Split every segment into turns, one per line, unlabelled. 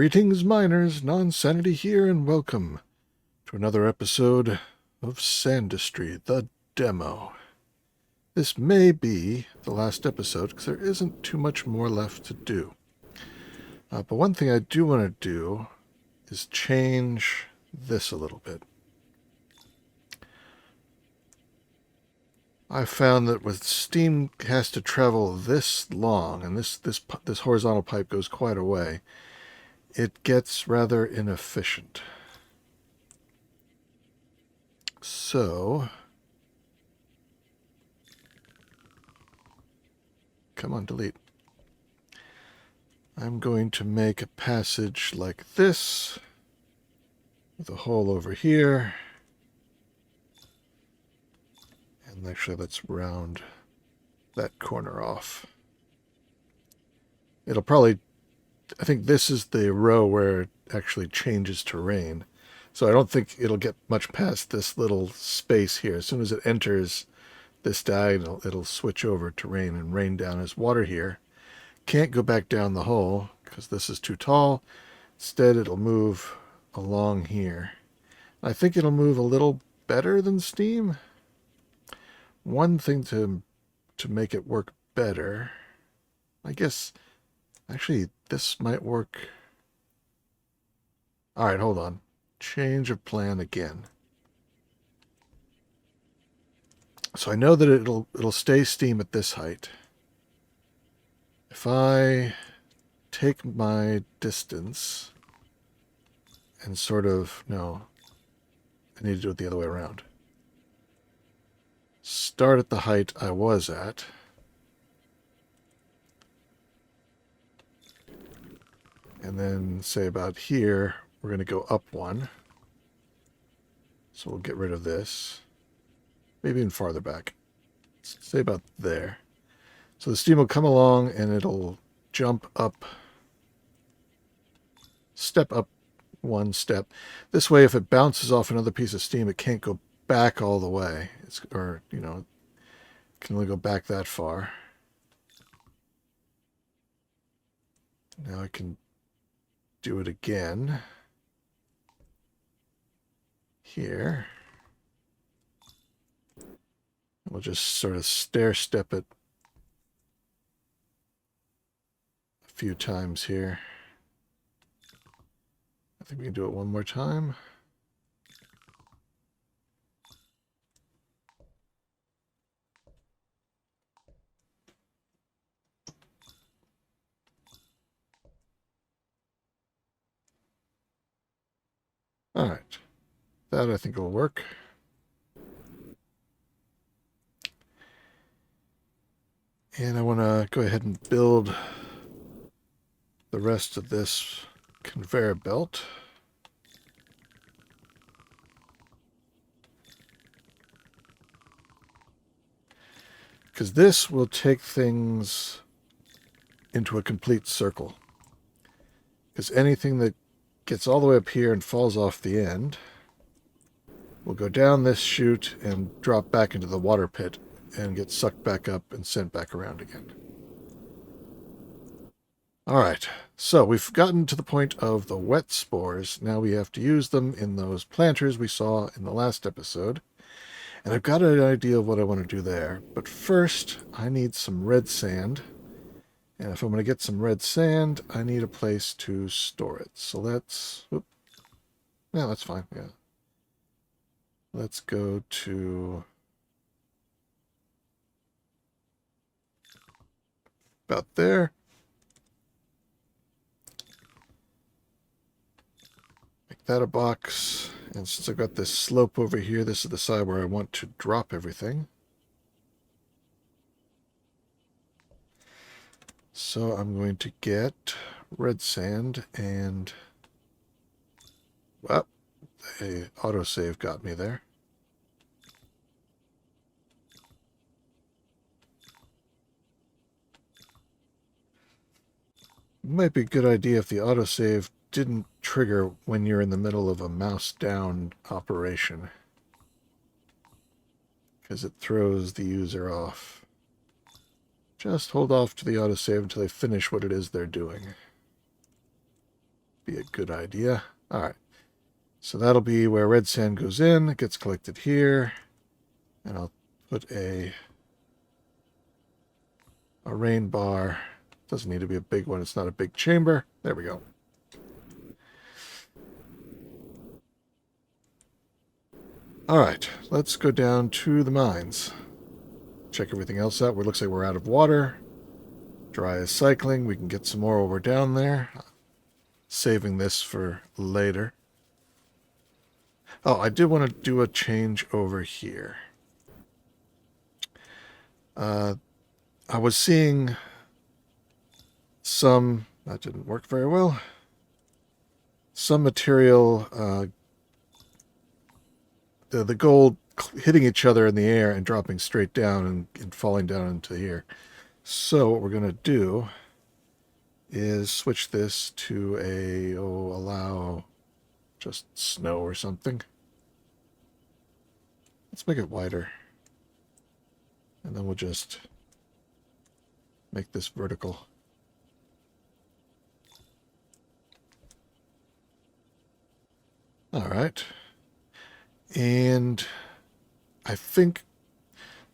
Greetings, miners. Nonsanity here, and welcome to another episode of Sandustry, the demo. This may be the last episode, because there isn't too much more left to do. But one thing I do want to do is change this a little bit. I found that with steam has to travel this long, and this horizontal pipe goes quite a way, it gets rather inefficient. So, come on, delete. I'm going to make a passage like this, with a hole over here. And actually, let's round that corner off. It'll probably, I think this is the row where it actually changes terrain. So I don't think it'll get much past this little space here. As soon as it enters this diagonal, it'll switch over to rain and rain down as water here. Can't go back down the hole because this is too tall. Instead, it'll move along here. I think it'll move a little better than steam. One thing to make it work better, I guess, actually, this might work. All right, hold on. Change of plan again. So I know that it'll stay steam at this height. If I take my distance and sort of, no, I need to do it the other way around. Start at the height I was at. And then say about here, we're going to go up one. So we'll get rid of this. Maybe even farther back. Say about there. So the steam will come along and it'll jump up, step up one step. This way, if it bounces off another piece of steam, it can't go back all the way. Or, you know, it can only go back that far. Now I can do it again. Here. We'll just sort of stair step it a few times here. I think we can do it one more time. All right. That I think will work. And I want to go ahead and build the rest of this conveyor belt. Because this will take things into a complete circle. Because anything that gets all the way up here and falls off the end will go down this chute and drop back into the water pit and get sucked back up and sent back around again. All right, so we've gotten to the point of the wet spores. Now we have to use them in those planters we saw in the last episode. And I've got an idea of what I want to do there. But first, I need some red sand. And if I'm going to get some red sand, I need a place to store it. So let's... Whoop. Yeah, that's fine, yeah. Let's go to... about there. Make that a box. And since I've got this slope over here, this is the side where I want to drop everything. So I'm going to get red sand and... well, the autosave got me there. It might be a good idea if the autosave didn't trigger when you're in the middle of a mouse down operation, because it throws the user off. Just hold off to the autosave until they finish what it is they're doing. be a good idea. All right. So that'll be where red sand goes in. It gets collected here. And I'll put a rain bar. Doesn't need to be a big one. It's not a big chamber. There we go. All right, let's go down to the mines. Check everything else out. It looks like we're out of water. Dry is cycling. We can get some more while we're down there. Saving this for later. Oh, I did want to do a change over here. I was seeing some... That didn't work very well. Some material... the gold hitting each other in the air and dropping straight down and falling down into here. So what we're going to do is switch this to allow just snow or something. Let's make it wider. And then we'll just make this vertical. All right. And I think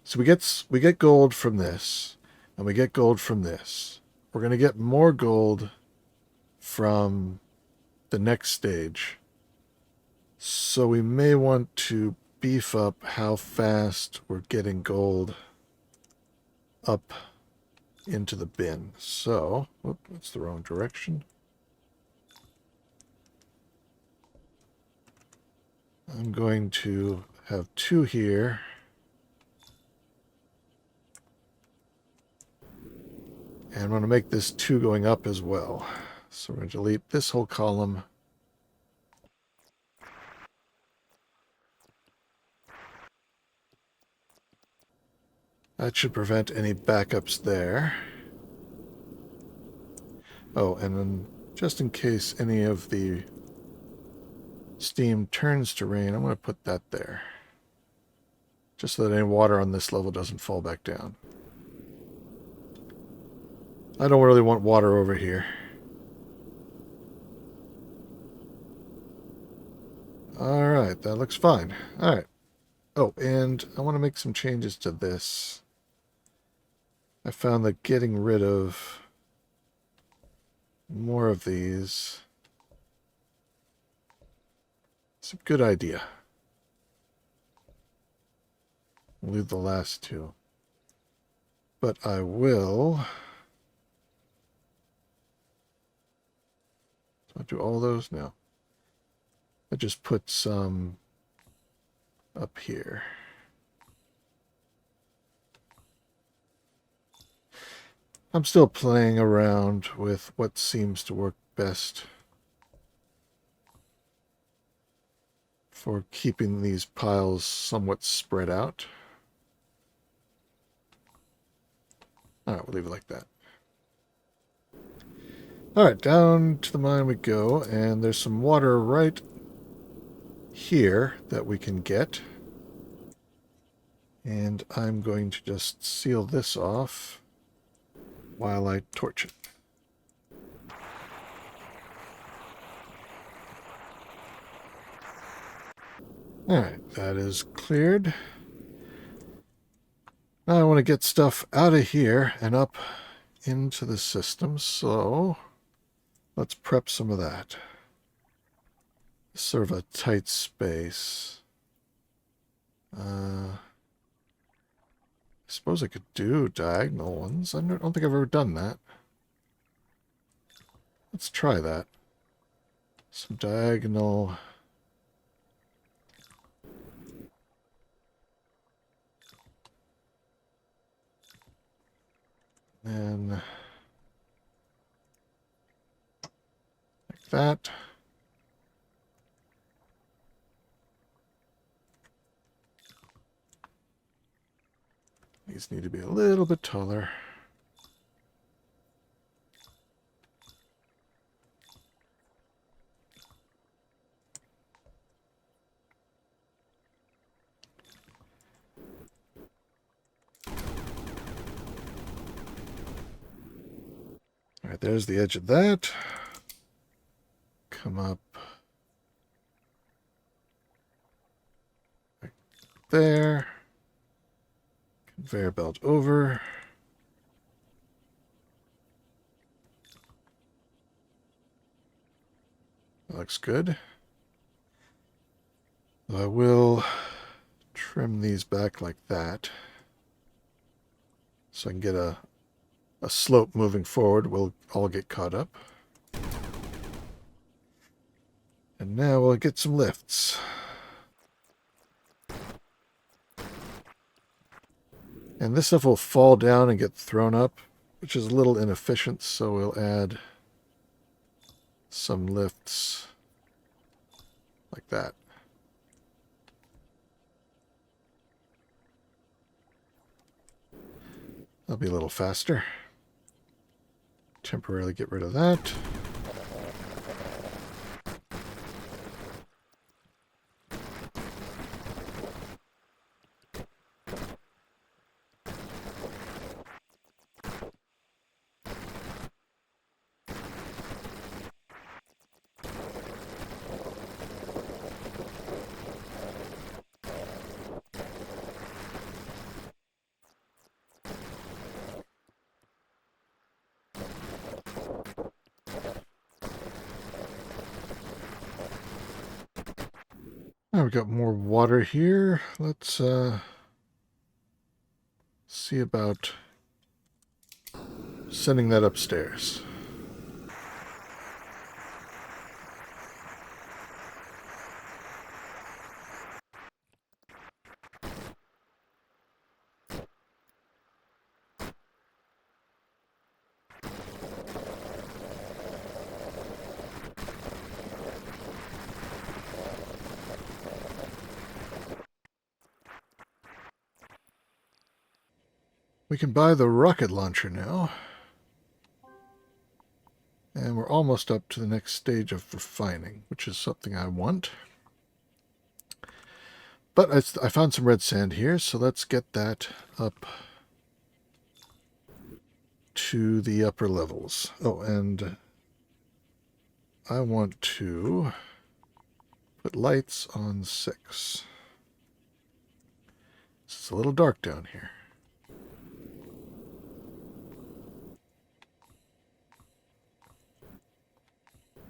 so we get gold from this, and we get gold from this. We're going to get more gold from the next stage. So we may want to beef up how fast we're getting gold up into the bin. So, whoop, that's the wrong direction. I'm going to have 2 here. And I'm going to make this 2 going up as well. So we're going to delete this whole column. That should prevent any backups there. Oh, and then just in case any of the steam turns to rain, I'm going to put that there. Just so that any water on this level doesn't fall back down. I don't really want water over here. Alright, that looks fine. Alright. Oh, and I want to make some changes to this. I found that getting rid of more of these is a good idea. We'll leave the last 2. But I will... Do I do all those? No. I just put some up here. I'm still playing around with what seems to work best for keeping these piles somewhat spread out. Alright, we'll leave it like that. Alright, down to the mine we go, and there's some water right here that we can get. And I'm going to just seal this off while I torch it. Alright, that is cleared. Now I want to get stuff out of here and up into the system, so let's prep some of that. Sort of a tight space. I suppose I could do diagonal ones. I don't think I've ever done that. Let's try that. Some diagonal... And like that. These need to be a little bit taller. All right, there's the edge of that. come up right there. Conveyor belt over. That looks good. I will trim these back like that so I can get a slope moving forward. We'll all get caught up. And now we'll get some lifts. And this stuff will fall down and get thrown up, which is a little inefficient, so we'll add some lifts like that. That'll be a little faster. Temporarily get rid of that. Now we've got more water here. Let's see about sending that upstairs. We can buy the rocket launcher now. And we're almost up to the next stage of refining, which is something I want. But I found some red sand here, so let's get that up to the upper levels. Oh, and I want to put lights on 6. It's a little dark down here.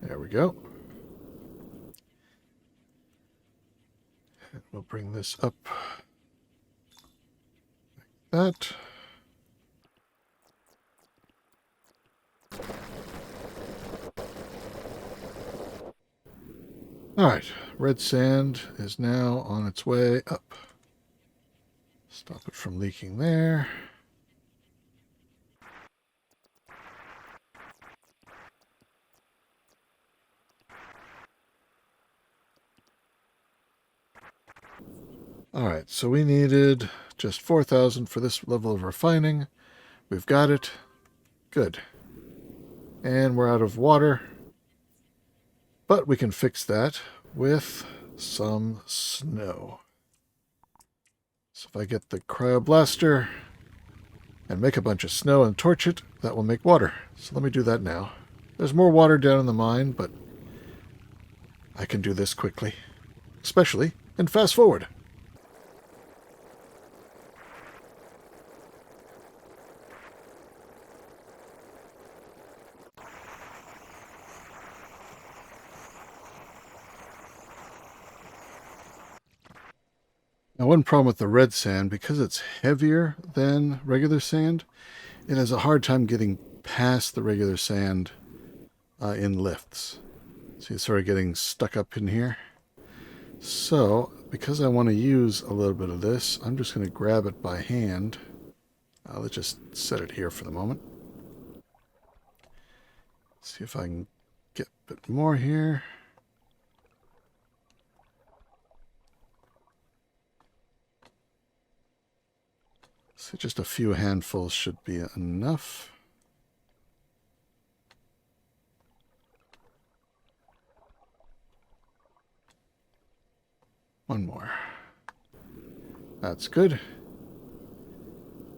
There we go. And we'll bring this up like that. All right, red sand is now on its way up. Stop it from leaking there. All right, so we needed just 4,000 for this level of refining. We've got it. Good. And we're out of water. But we can fix that with some snow. So if I get the cryoblaster and make a bunch of snow and torch it, that will make water. So let me do that now. There's more water down in the mine, but I can do this quickly. Especially in fast forward. Now, one problem with the red sand, because it's heavier than regular sand, it has a hard time getting past the regular sand in lifts. So you're sort of getting stuck up in here. So, because I want to use a little bit of this, I'm just going to grab it by hand. Let's just set it here for the moment. See if I can get a bit more here. So just a few handfuls should be enough. One more. That's good.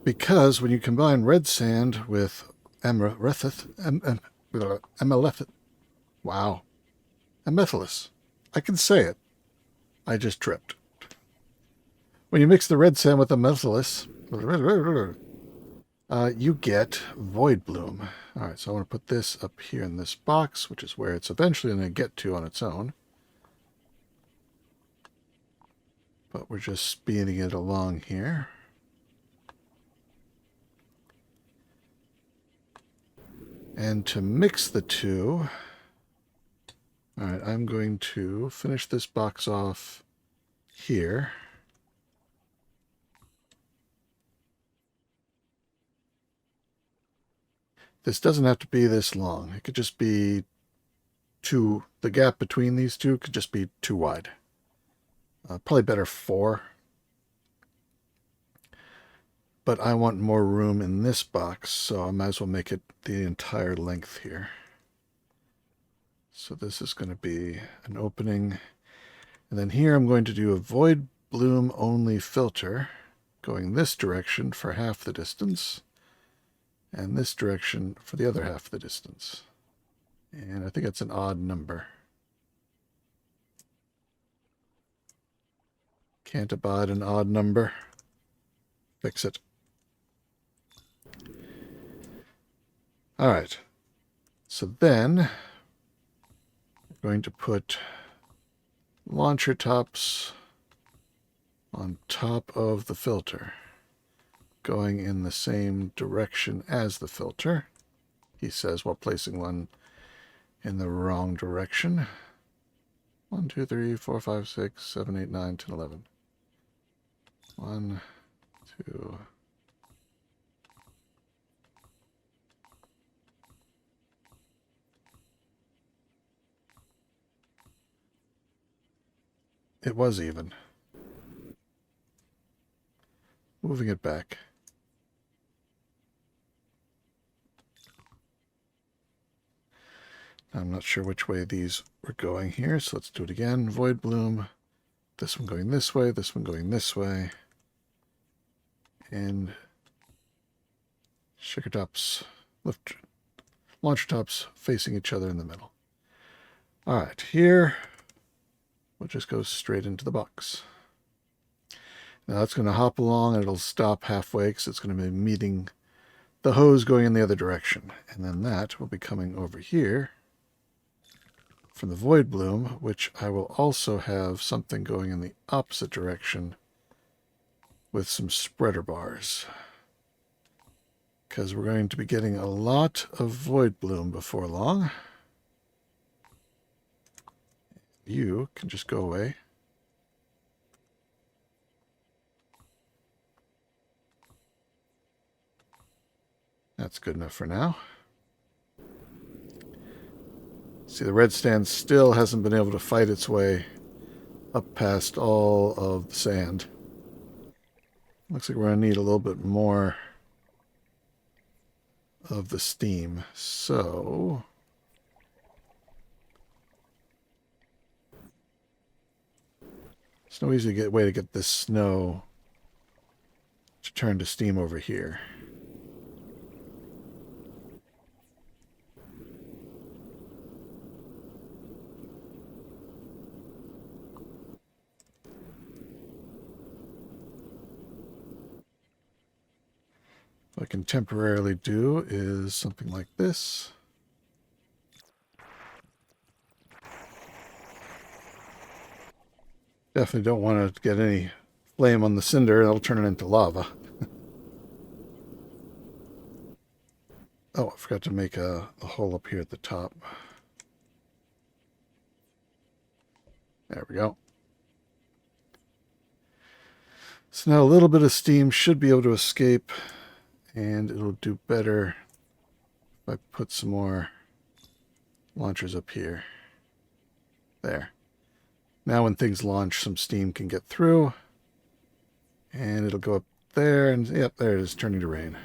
Because when you combine red sand with amethyst, wow, Amethylous. I can say it. I just tripped. When you mix the red sand with amethylous, you get void bloom. All right, so I want to put this up here in this box, which is where it's eventually going to get to on its own. But we're just speeding it along here. And to mix the two, all right, I'm going to finish this box off here. This doesn't have to be this long. It could just be two, the gap between these two could just be too wide. Probably better 4. But I want more room in this box, so I might as well make it the entire length here. So this is going to be an opening. And then here I'm going to do a void bloom only filter going this direction for half the distance and this direction for the other half the distance. And I think it's an odd number. Can't abide an odd number. Fix it. All right. So then we're going to put launcher tops on top of the filter, going in the same direction as the filter, he says, while placing one in the wrong direction. 1, 2, 3, 4, 5, 6, 7, 8, 9, 10, 11. 1, 2. It was even. Moving it back. I'm not sure which way these were going here, so let's do it again. Void bloom. This one going this way, this one going this way. And sugar tops, launcher tops facing each other in the middle. All right, here we'll just go straight into the box. Now it's going to hop along and it'll stop halfway because it's going to be meeting the hose going in the other direction. And then that will be coming over here from the void bloom, which I will also have something going in the opposite direction with some spreader bars. Because we're going to be getting a lot of void bloom before long. You can just go away. That's good enough for now. See, the red stand still hasn't been able to fight its way up past all of the sand. Looks like we're going to need a little bit more of the steam. So there's no easy way to get this snow to turn to steam over here. What I can temporarily do is something like this. Definitely don't want to get any flame on the cinder. That'll turn it into lava. Oh, I forgot to make a hole up here at the top. There we go. So now a little bit of steam should be able to escape, and it'll do better if I put some more launchers up here. There. Now when things launch, some steam can get through, and it'll go up there, and yep, there it is, turning to rain.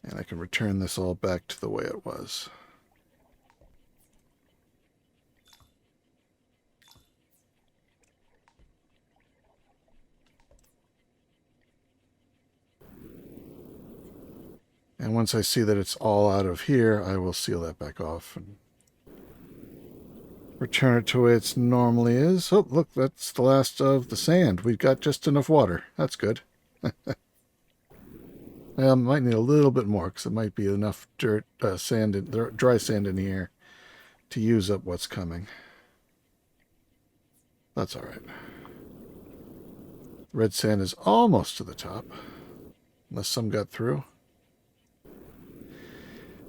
And I can return this all back to the way it was. And once I see that it's all out of here, I will seal that back off and Return it to where it normally is. Oh, look, that's the last of the sand. We've got just enough water. That's good. Well, might need a little bit more because it might be enough dirt, sand, dry sand in here to use up what's coming. That's all right. Red sand is almost to the top, unless some got through.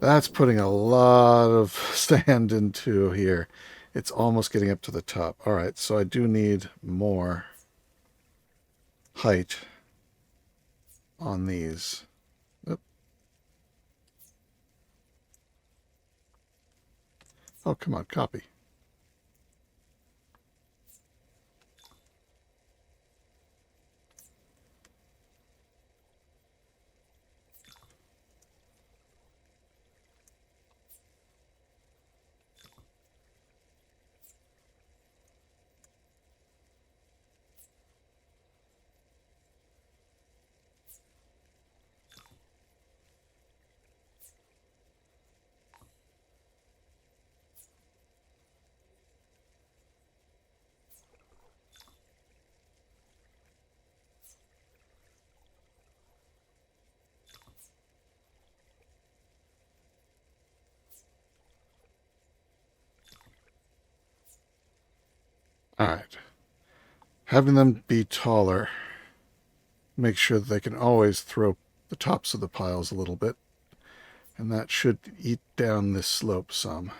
That's putting a lot of sand into here. It's almost getting up to the top. All right, so I do need more height on these. Oop. Oh, come on, copy. All right. Having them be taller, make sure that they can always throw the tops of the piles a little bit, and that should eat down this slope some.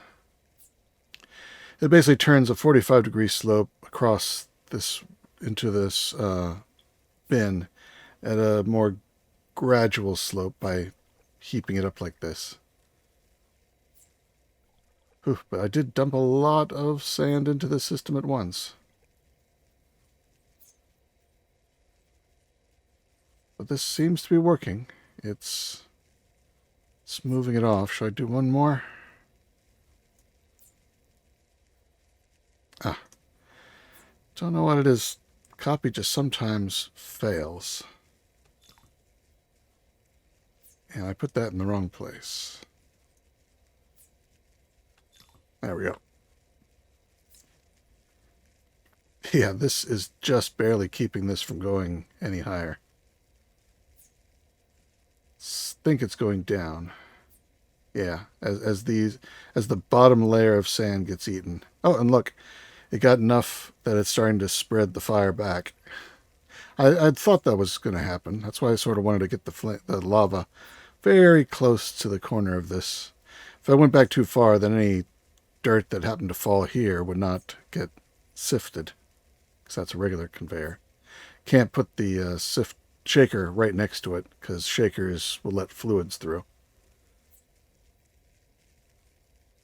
It basically turns a 45-degree slope across this into this bin at a more gradual slope by heaping it up like this. Oof, but I did dump a lot of sand into the system at once. But this seems to be working. It's moving it off. Should I do one more? Ah. Don't know what it is. Copy just sometimes fails. And I put that in the wrong place. There we go. Yeah, this is just barely keeping this from going any higher. Think it's going down. Yeah, as the bottom layer of sand gets eaten. Oh, and look, it got enough that it's starting to spread the fire back. I thought that was going to happen. That's why I sort of wanted to get the lava very close to the corner of this. If I went back too far, then any dirt that happened to fall here would not get sifted, because that's a regular conveyor. Can't put the shaker right next to it, because shakers will let fluids through.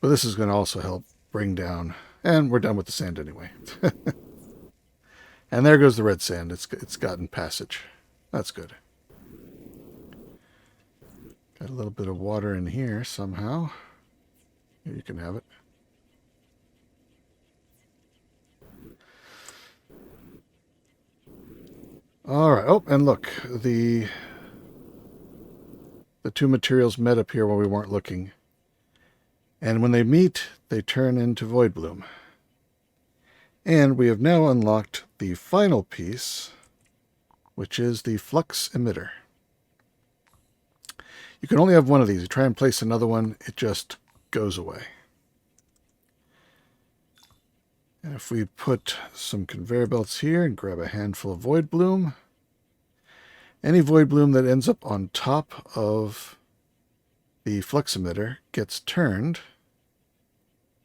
But this is going to also help bring down, and we're done with the sand anyway. And there goes the red sand. It's gotten passage. That's good. Got a little bit of water in here somehow. Here, you can have it. All right. Oh, and look, the two materials met up here when we weren't looking. And when they meet, they turn into void bloom. And we have now unlocked the final piece, which is the flux emitter. You can only have one of these. You try and place another one, it just goes away. And if we put some conveyor belts here and grab a handful of void bloom, any void bloom that ends up on top of the flux emitter gets turned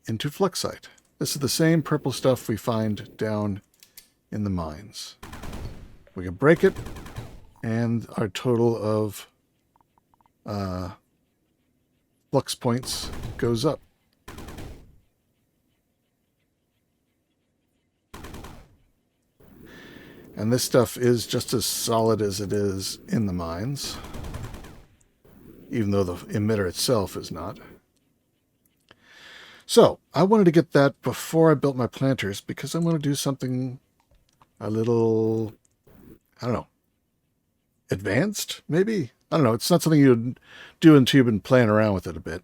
into fluxite. This is the same purple stuff we find down in the mines. We can break it, and our total of flux points goes up. And this stuff is just as solid as it is in the mines, even though the emitter itself is not. So, I wanted to get that before I built my planters, because I want to do something a little, I don't know, advanced, maybe? I don't know. It's not something you'd do until you've been playing around with it a bit.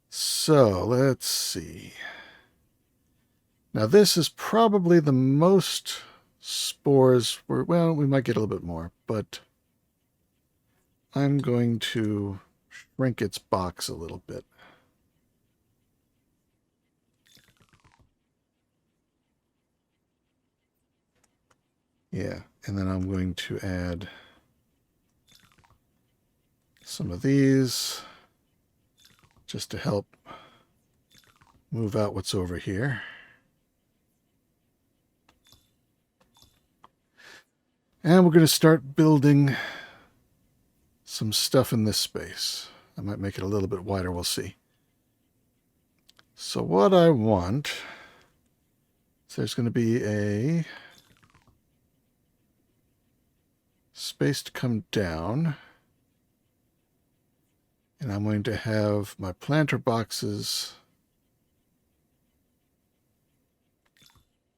So, let's see. Now this is probably the most spores. Well, we might get a little bit more, but I'm going to shrink its box a little bit. Yeah, and then I'm going to add some of these just to help move out what's over here. And we're going to start building some stuff in this space. I might make it a little bit wider, we'll see. So what I want is there's going to be a space to come down. And I'm going to have my planter boxes.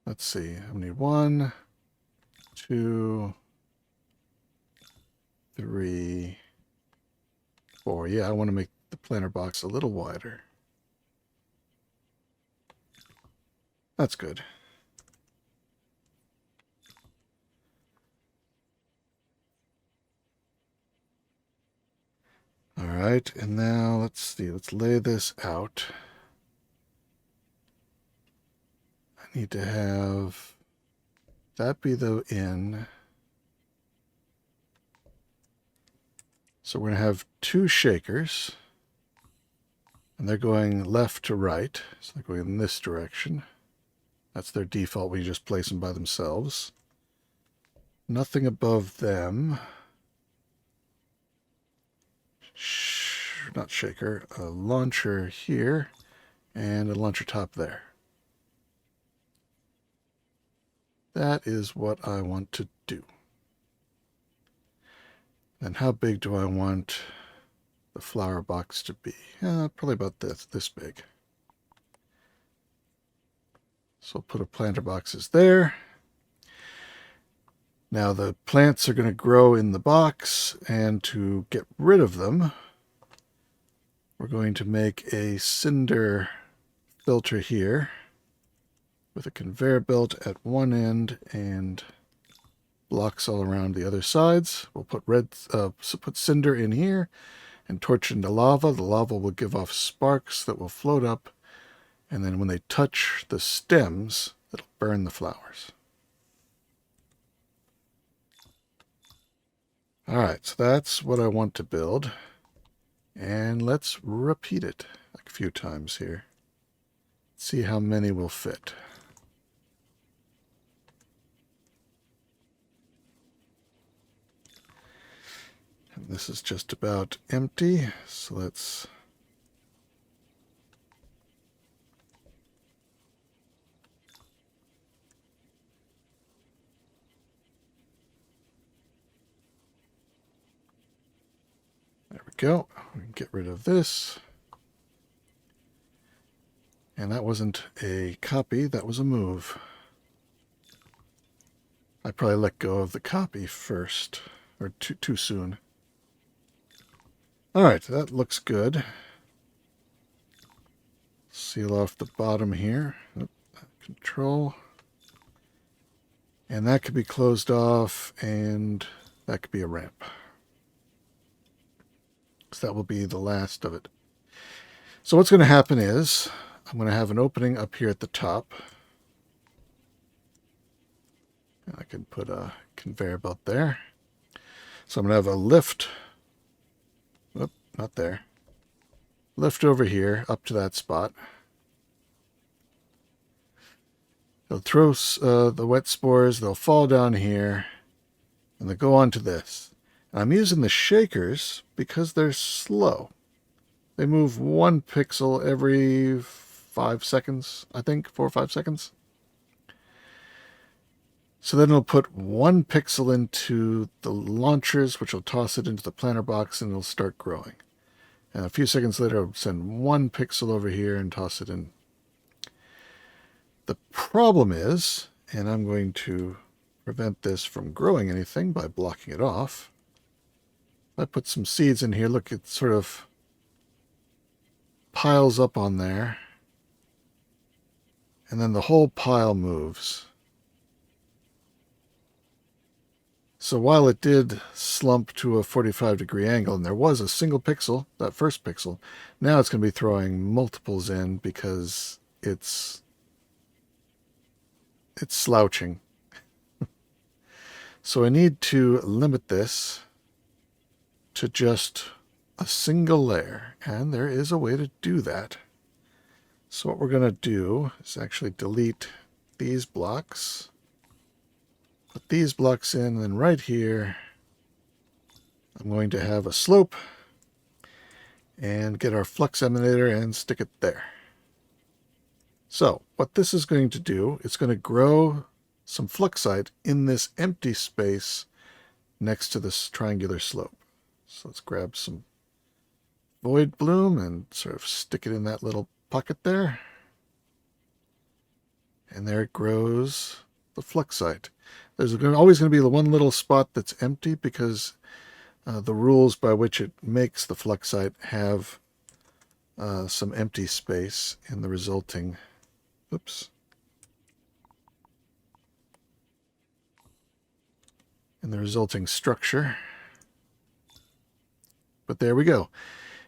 Let's see, I need 1, 2, 3, 4. Yeah, I want to make the planter box a little wider. That's good. All right, and now let's see, let's lay this out. I need to have that be the in. So we're going to have 2 shakers, and they're going left to right, so they're going in this direction. That's their default. We just place them by themselves. Nothing above them. Not shaker, a launcher here, and a launcher top there. That is what I want to do. And how big do I want the flower box to be? Probably about this big. So I'll put a planter boxes there. Now the plants are going to grow in the box, and to get rid of them, we're going to make a cinder filter here with a conveyor belt at one end and blocks all around the other sides. We'll put put cinder in here and torch into lava. The lava will give off sparks that will float up, and then when they touch the stems, it'll burn the flowers. All right, so that's what I want to build. And let's repeat it a few times here. See how many will fit. And this is just about empty, so let's there we go. We can get rid of this. And that wasn't a copy, that was a move. I probably let go of the copy first, or too soon. All right, that looks good. Seal off the bottom here. Control. And that could be closed off, and that could be a ramp. So that will be the last of it. So what's going to happen is I'm going to have an opening up here at the top. And I can put a conveyor belt there. So I'm going to have a lift. Oop, not there. Lift over here up to that spot. They'll throw the wet spores. They'll fall down here. And they'll go on to this. And I'm using the shakers because they're slow. They move 1 pixel every 5 seconds, I think, 4 or 5 seconds. So then it'll put 1 pixel into the launchers, which will toss it into the planter box, and it'll start growing. And a few seconds later, I'll send 1 pixel over here and toss it in. The problem is, and I'm going to prevent this from growing anything by blocking it off. I put some seeds in here. Look, it sort of piles up on there. And then the whole pile moves. So while it did slump to a 45-degree angle, and there was a single pixel, that first pixel, now it's going to be throwing multiples in because it's slouching. So I need to limit this to just a single layer, and there is a way to do that. So what we're going to do is actually delete these blocks, put these blocks in, and then right here I'm going to have a slope and get our flux emitter and stick it there. So what this is going to do, it's going to grow some fluxite in this empty space next to this triangular slope. So let's grab some void bloom and sort of stick it in that little pocket there. And there it grows the fluxite. There's always going to be the one little spot that's empty because the rules by which it makes the fluxite have some empty space in the resulting, in the resulting structure. But there we go.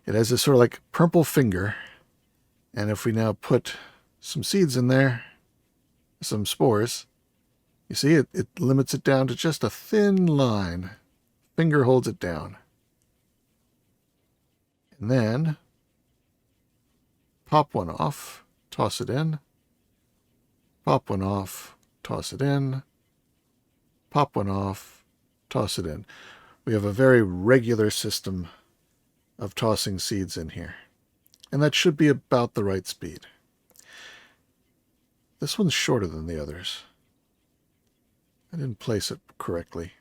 It has this sort of like purple finger. And if we now put some seeds in there, some spores, you see it limits it down to just a thin line. Finger holds it down. And then pop one off, toss it in. Pop one off, toss it in. Pop one off, toss it in. We have a very regular system of tossing seeds in here. And that should be about the right speed. This one's shorter than the others. I didn't place it correctly.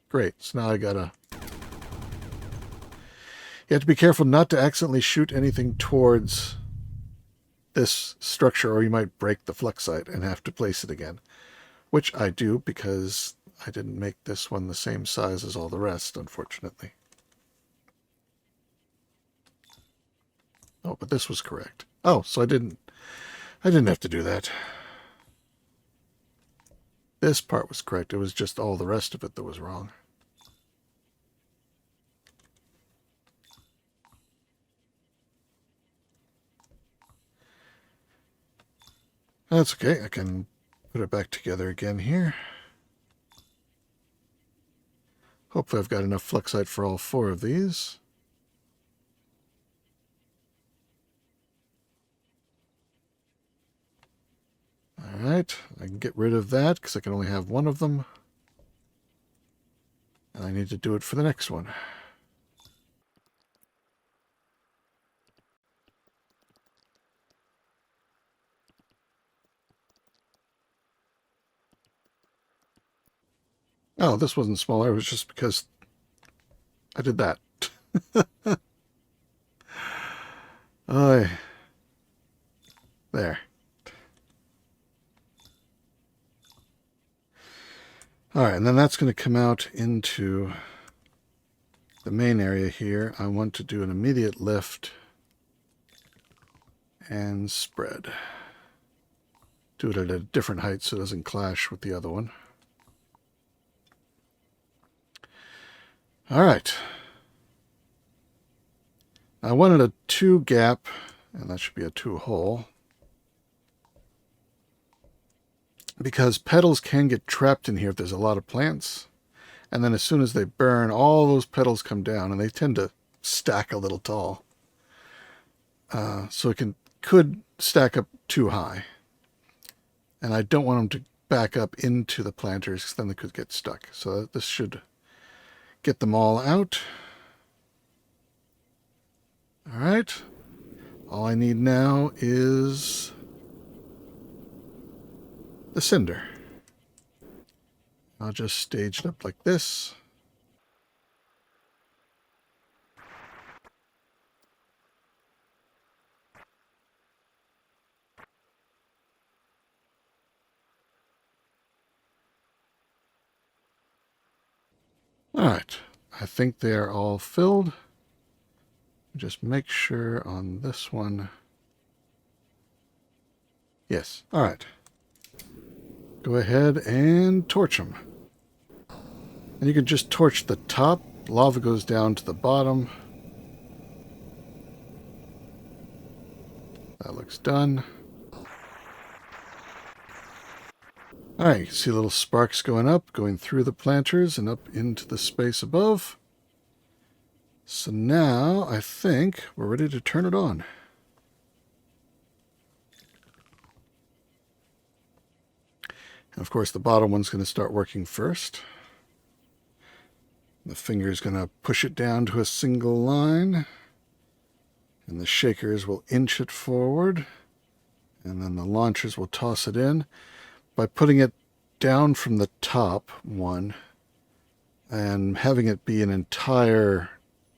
Great, so now I gotta... You have to be careful not to accidentally shoot anything towards this structure or you might break the fluxite and have to place it again. Which I do because I didn't make this one the same size as all the rest, unfortunately. Oh, but this was correct. Oh, so I didn't have to do that. This part was correct. It was just all the rest of it that was wrong. That's okay. I can put it back together again here. Hopefully I've got enough fluxite for all 4 of these. Alright, I can get rid of that because I can only have one of them. And I need to do it for the next one. Oh, this wasn't smaller. It was just because I did that. Oh, there. All right, and then that's going to come out into the main area here. I want to do an immediate lift and spread. Do it at a different height so it doesn't clash with the other one. All right. I wanted a 2 gap, and that should be a 2 hole. Because petals can get trapped in here if there's a lot of plants. And then as soon as they burn, all those petals come down, and they tend to stack a little tall. So it could stack up too high. And I don't want them to back up into the planters, because then they could get stuck. So this should get them all out. All right. All I need now is the cinder. I'll just stage it up like this. All right. I think they are all filled. Just make sure on this one. Yes. All right. go ahead and torch them. And you can just torch the top. Lava goes down to the bottom. That looks done. Alright, you can see little sparks going up, going through the planters and up into the space above. So now I think we're ready to turn it on. And of course the bottom one's going to start working first. The finger is going to push it down to a single line. And the shakers will inch it forward. And then the launchers will toss it in. By putting it down from the top one and having it be an entire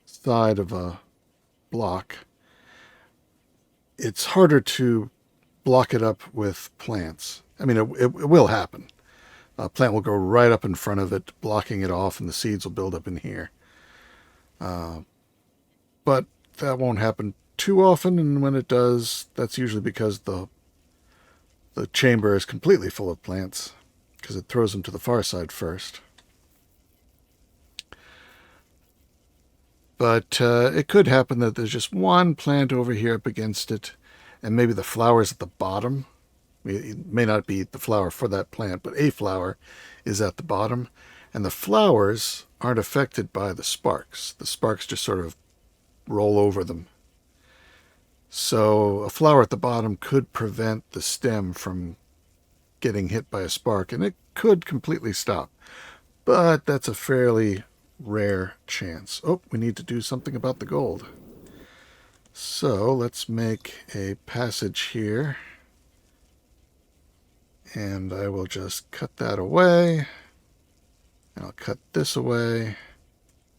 side of a block, it's harder to block it up with plants. I mean, it will happen. A plant will go right up in front of it, blocking it off, and the seeds will build up in here. But that won't happen too often, and when it does, that's usually because the chamber is completely full of plants, because it throws them to the far side first. But it could happen that there's just one plant over here up against it, and maybe the flower's at the bottom. It may not be the flower for that plant, but a flower is at the bottom. And the flowers aren't affected by the sparks. The sparks just sort of roll over them. So a flower at the bottom could prevent the stem from getting hit by a spark, and it could completely stop. But that's a fairly rare chance. Oh, we need to do something about the gold. So let's make a passage here. And I will just cut that away. And I'll cut this away.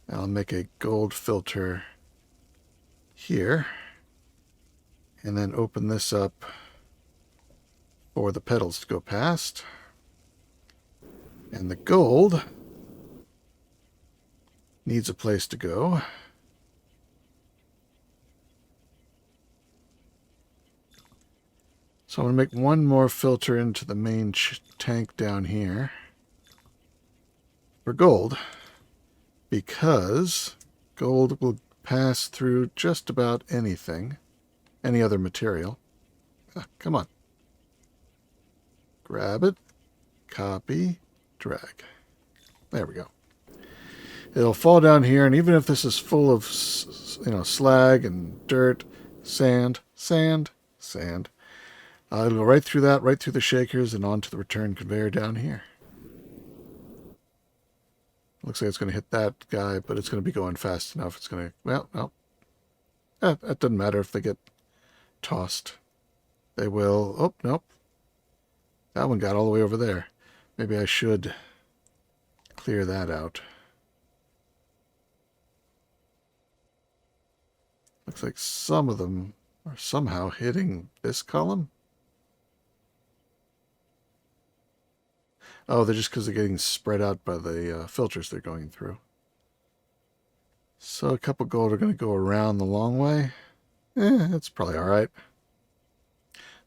And I'll make a gold filter here. And then open this up for the petals to go past. And the gold needs a place to go. So I'm going to make one more filter into the main tank down here for gold, because gold will pass through just about anything, any other material. Come on. Grab it, copy, drag. There we go. It'll fall down here, and even if this is full of, slag and dirt, sand, it'll go right through that, right through the shakers, and onto the return conveyor down here. Looks like it's going to hit that guy, but it's going to be going fast enough. It's going to, well, that doesn't matter if they get tossed. They will, oh, nope. That one got all the way over there. Maybe I should clear that out. Looks like some of them are somehow hitting this column. Oh, they're just because they're getting spread out by the filters they're going through. So a couple gold are going to go around the long way. That's probably all right.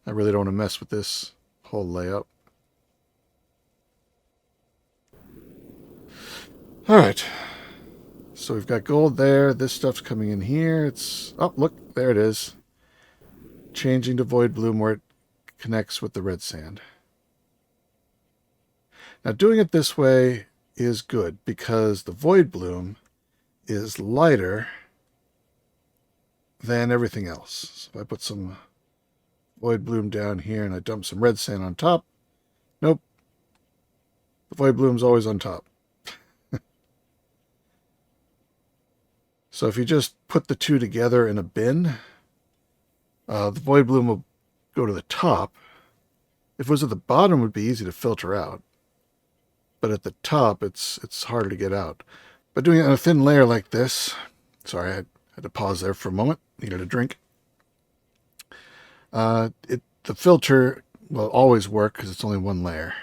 I really don't want to mess with this whole layout. All right. So we've got gold there. This stuff's coming in here. It's, oh, look, there it is. Changing to void bloom where it connects with the red sand. Now doing it this way is good because the void bloom is lighter than everything else. So if I put some void bloom down here and I dump some red sand on top, nope, the void bloom's always on top. So if you just put the two together in a bin, the void bloom will go to the top. If it was at the bottom, it would be easy to filter out. But at the top, it's harder to get out. But doing it on a thin layer like this, sorry, I had to pause there for a moment, needed a drink. The filter will always work because it's only one layer.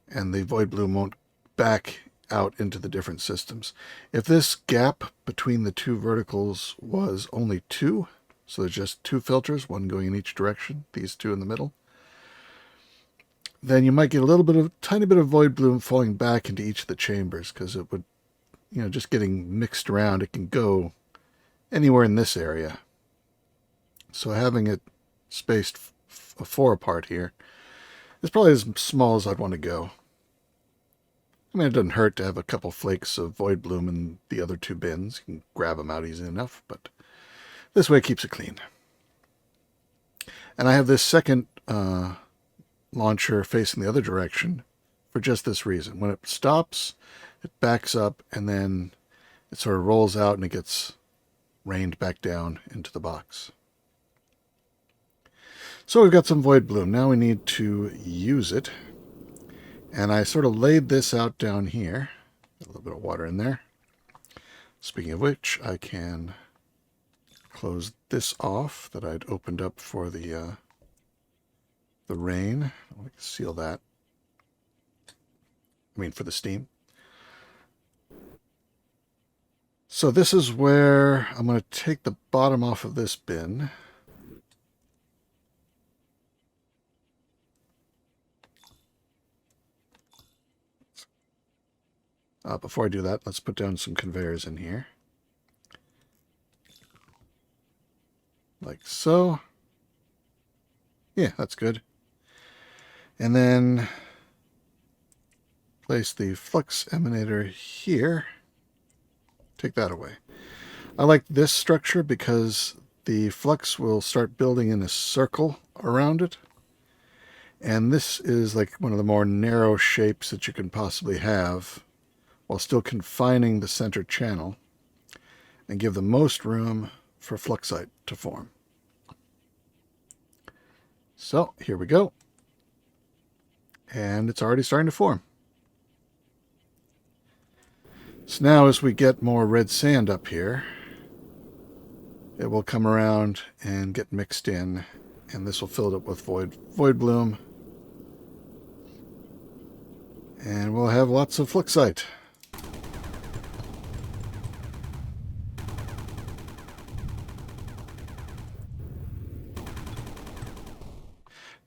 And the void bloom won't back out into the different systems. If this gap between the two verticals was only 2, so there's just 2 filters, one going in each direction, these 2 in the middle, then you might get a little bit of tiny bit of void bloom falling back into each of the chambers, because it would, just getting mixed around, it can go anywhere in this area. So having it spaced 4 apart here is probably as small as I'd want to go. I mean, it doesn't hurt to have a couple flakes of void bloom in the other 2 bins. You can grab them out easy enough, but this way it keeps it clean. And I have this second launcher facing the other direction for just this reason. When it stops, it backs up, and then it sort of rolls out and it gets rained back down into the box. So we've got some void bloom. Now we need to use it. And I sort of laid this out down here. A little bit of water in there. Speaking of which, I can close this off that I'd opened up for the rain. I want to seal that. I mean, for the steam. So this is where I'm going to take the bottom off of this bin. Before I do that, let's put down some conveyors in here. Like so. Yeah, that's good. And then place the flux emanator here. Take that away. I like this structure because the flux will start building in a circle around it. And this is like one of the more narrow shapes that you can possibly have, while still confining the center channel, and give the most room for fluxite to form. So here we go. And it's already starting to form. So now as we get more red sand up here, it will come around and get mixed in, and this will fill it up with void bloom. And we'll have lots of fluxite.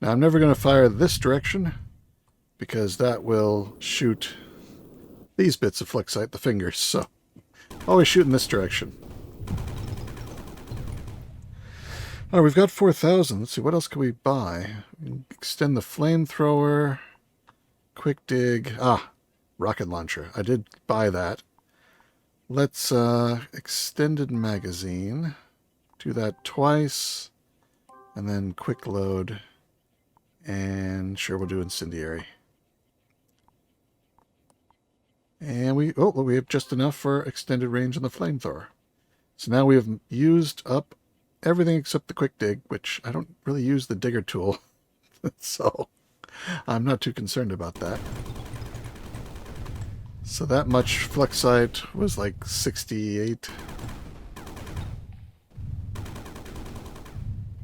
Now I'm never going to fire this direction, because that will shoot these bits of fluxite, the fingers, so always shoot in this direction. All right, we've got 4,000. Let's see, what else can we buy? We can extend the flamethrower, quick dig. Rocket launcher. I did buy that. Let's extended magazine. Do that twice, and then quick load. And sure, we'll do incendiary. And we have just enough for extended range on the flamethrower. So now we have used up everything except the quick dig, which I don't really use the digger tool. So I'm not too concerned about that. So that much fluxite was like 68.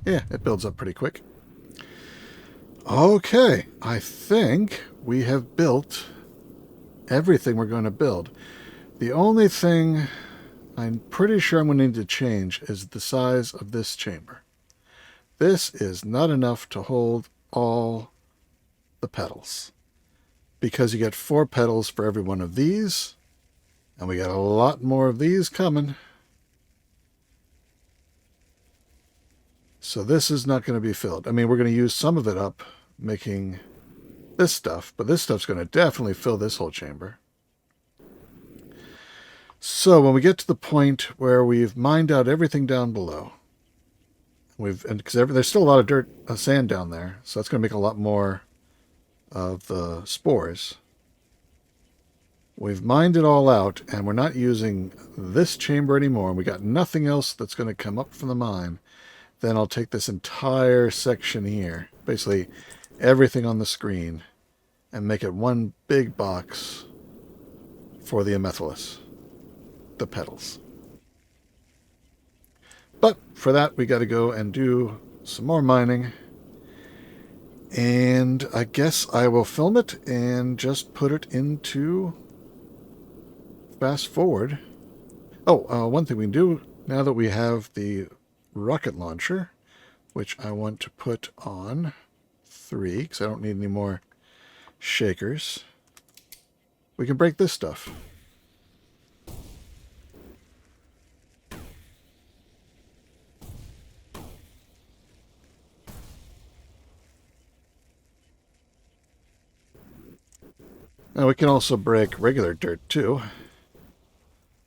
Yeah, it builds up pretty quick. Okay, I think we have built everything we're going to build. The only thing I'm pretty sure I'm going to need to change is the size of this chamber. This is not enough to hold all the petals, because you get 4 petals for every one of these, and we got a lot more of these coming. So this is not going to be filled. I mean, we're going to use some of it up making this stuff, but this stuff's going to definitely fill this whole chamber. So when we get to the point where we've mined out everything down below, because there's still a lot of sand down there, so that's going to make a lot more of the spores. We've mined it all out, and we're not using this chamber anymore, and we got nothing else that's going to come up from the mine. Then I'll take this entire section here, basically everything on the screen, and make it one big box for the amethylis, the petals. But for that, we got to go and do some more mining. And I guess I will film it and just put it into fast forward. One thing we can do now that we have the rocket launcher, which I want to put on 3, because I don't need any more shakers, we can break this stuff. Now we can also break regular dirt too,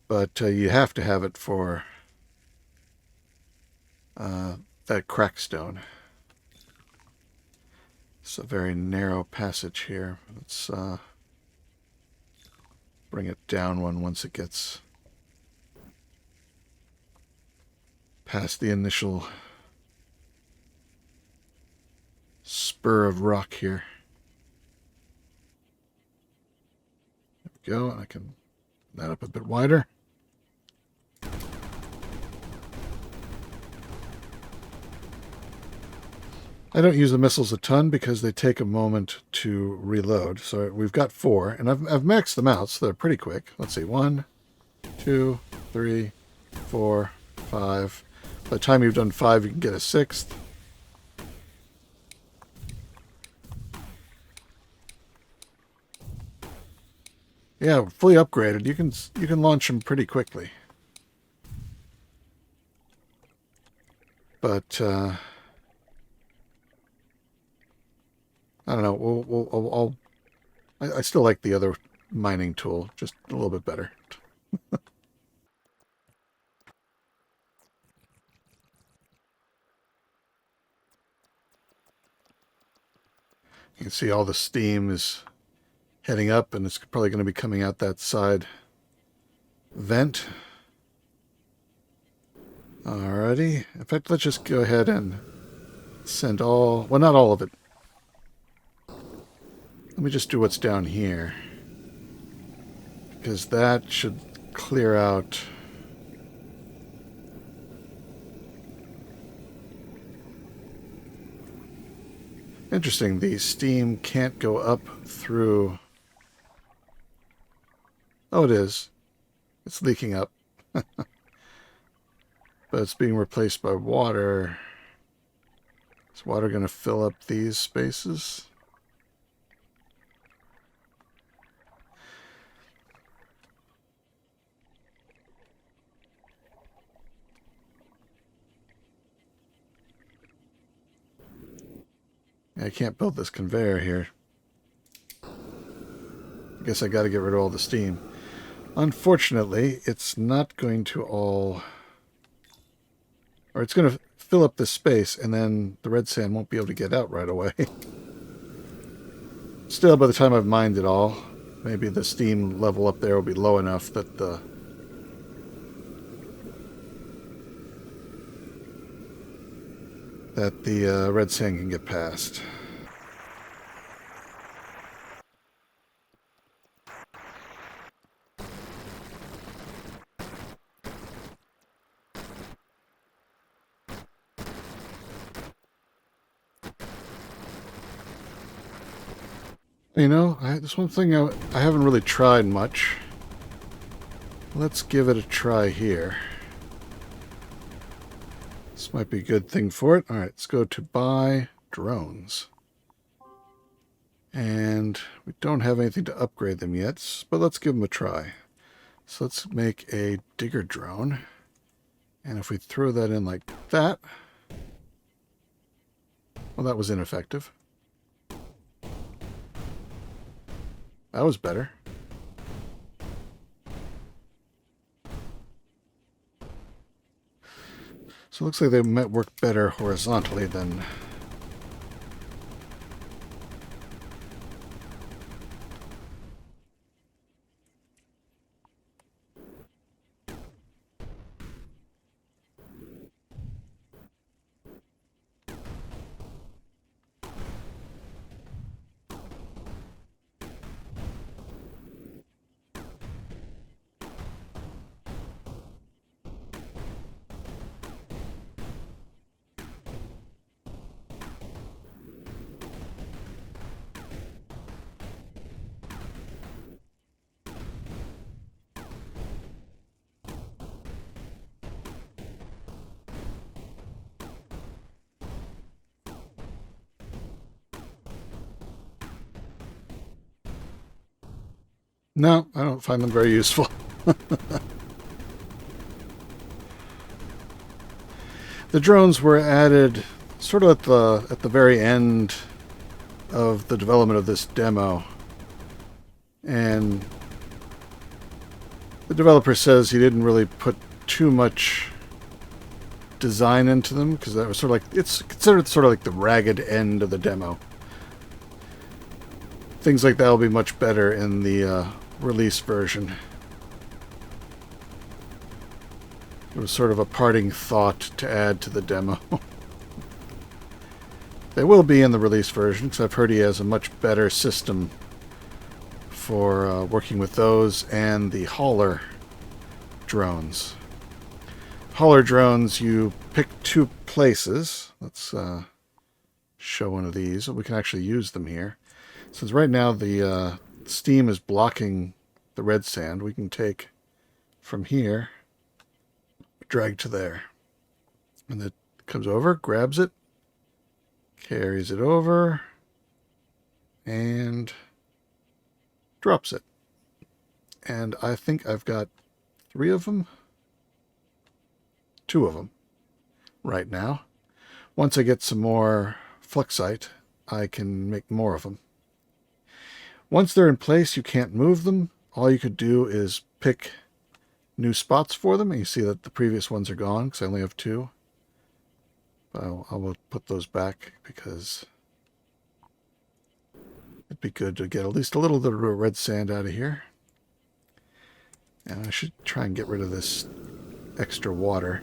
but you have to have it for that crackstone. It's a very narrow passage here. Let's bring it down once it gets past the initial spur of rock here. There we go. I can that up a bit wider. I don't use the missiles a ton because they take a moment to reload. So we've got 4, and I've maxed them out, so they're pretty quick. Let's see, 1, 2, 3, 4, 5. By the time you've done 5, you can get a 6th. Yeah, fully upgraded. You can launch them pretty quickly. But I don't know. I still like the other mining tool, just a little bit better. You can see all the steam is heading up, and it's probably going to be coming out that side vent. Alrighty. In fact, let's just go ahead and send all... Well, not all of it. Let me just do what's down here, because that should clear out... Interesting, the steam can't go up through... Oh, it is. It's leaking up. But it's being replaced by water. Is water going to fill up these spaces? I can't build this conveyor here. I guess I got to get rid of all the steam. Unfortunately, it's not going to all... Or it's going to fill up this space, and then the red sand won't be able to get out right away. Still, by the time I've mined it all, maybe the steam level up there will be low enough that the... red sand can get past. You know, there's one thing I haven't really tried much. Let's give it a try here. This might be a good thing for it. Alright, let's go to buy drones. And we don't have anything to upgrade them yet, but let's give them a try. So let's make a digger drone. And if we throw that in like that... Well, that was ineffective. That was better. So it looks like they might work better horizontally than... No, I don't find them very useful. The drones were added sort of at the very end of the development of this demo. And the developer says he didn't really put too much design into them because that was sort of like, it's considered sort of like the ragged end of the demo. Things like that will be much better in the release version. It was sort of a parting thought to add to the demo. They will be in the release version because I've heard he has a much better system for working with those and the hauler drones. Hauler drones, you pick two places. Let's show one of these. We can actually use them here. Since right now the steam is blocking the red sand, we can take from here, drag to there. And it comes over, grabs it, carries it over, and drops it. And I think I've got 3 of them. 2 of them right now. Once I get some more fluxite, I can make more of them. Once they're in place, you can't move them. All you could do is pick new spots for them. And you see that the previous ones are gone because I only have 2. But I will put those back because it'd be good to get at least a little bit of red sand out of here. And I should try and get rid of this extra water.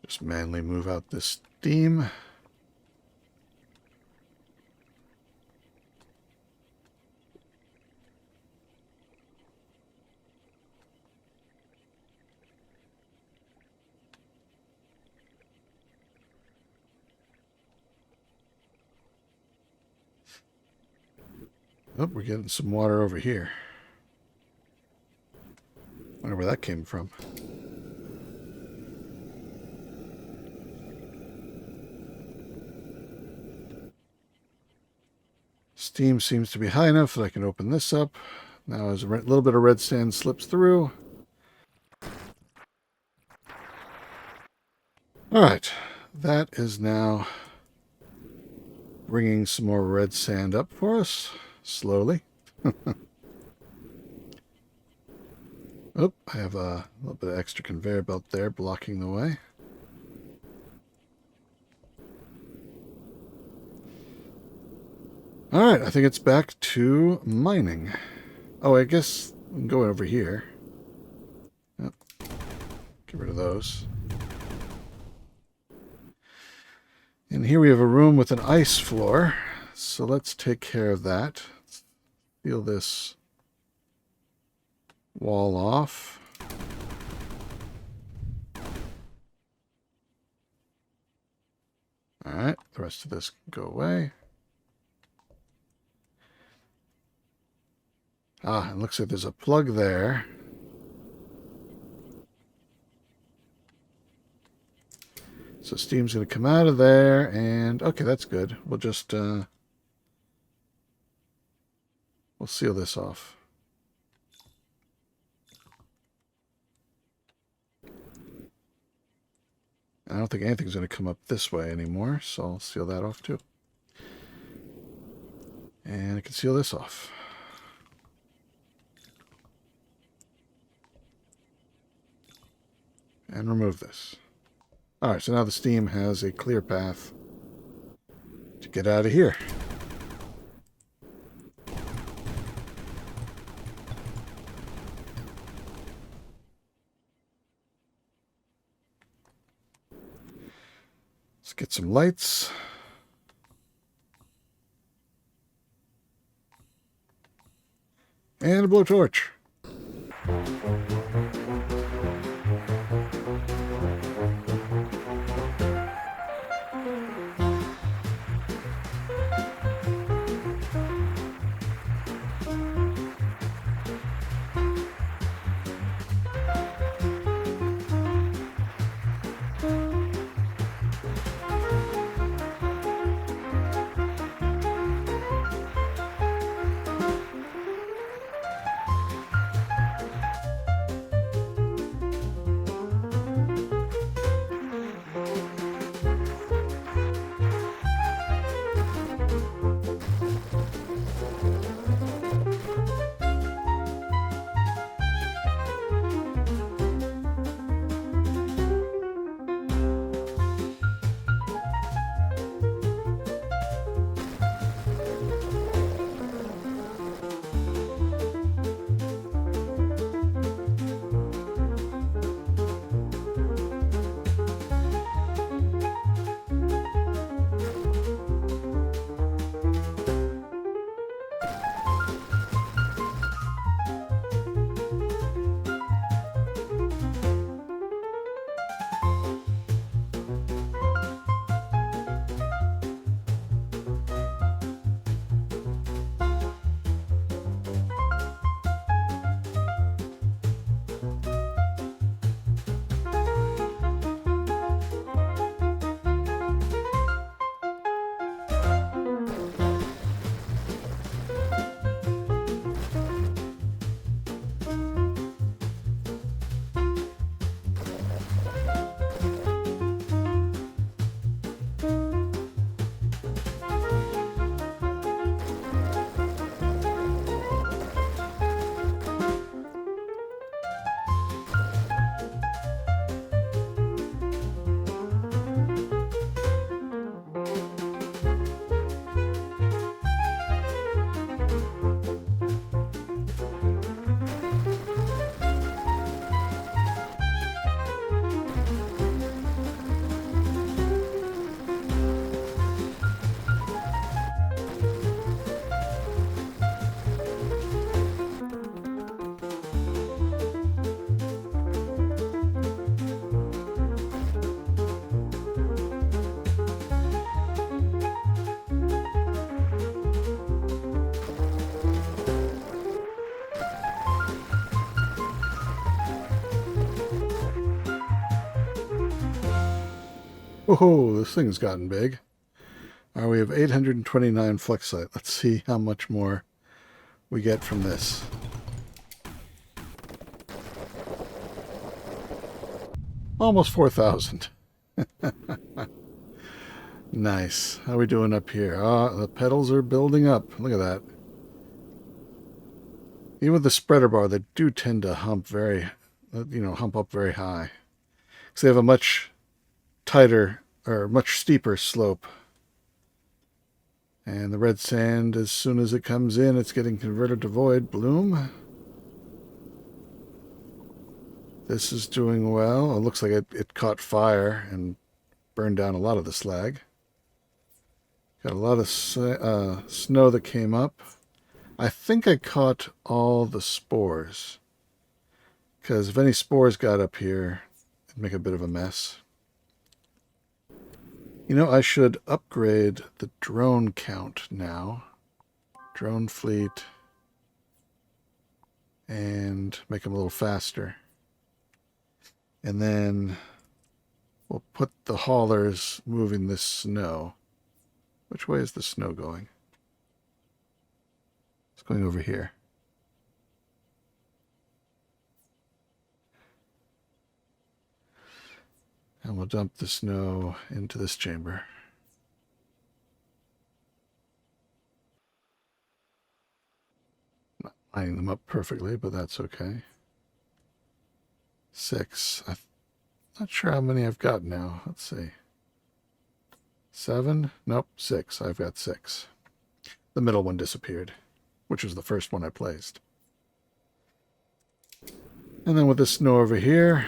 Just manually move out this steam. Oh, we're getting some water over here. Wonder where that came from. Steam seems to be high enough that I can open this up. Now as a little bit of red sand slips through. Alright, that is now bringing some more red sand up for us, slowly. Oh, I have a little bit of extra conveyor belt there blocking the way. Alright, I think it's back to mining. Oh, I guess we can go over here. Yep. Get rid of those. And here we have a room with an ice floor. So let's take care of that. Seal this wall off. Alright, the rest of this can go away. Ah, it looks like there's a plug there. So steam's going to come out of there, and okay, that's good. We'll just we'll seal this off. I don't think anything's going to come up this way anymore, so I'll seal that off too. And I can seal this off. And remove this. Alright, so now the steam has a clear path to get out of here. Let's get some lights. And a blowtorch. Oh, this thing's gotten big. We have 829 fluxite. Let's see how much more we get from this. Almost 4,000. Nice. How are we doing up here? The pedals are building up. Look at that. Even with the spreader bar, they do tend to hump hump up very high. Because they have a much tighter, or much steeper slope. And the red sand, as soon as it comes in, it's getting converted to void. Bloom. This is doing well. It looks like it caught fire and burned down a lot of the slag. Got a lot of snow that came up. I think I caught all the spores. Because if any spores got up here, it'd make a bit of a mess. You know, I should upgrade the drone count now. Drone fleet. And make them a little faster. And then we'll put the haulers moving this snow. Which way is the snow going? It's going over here. And we'll dump the snow into this chamber. Not lining them up perfectly, but that's okay. 6. I'm not sure how many I've got now. Let's see. 7? Nope, 6. I've got 6. The middle one disappeared, which was the first one I placed. And then with the snow over here,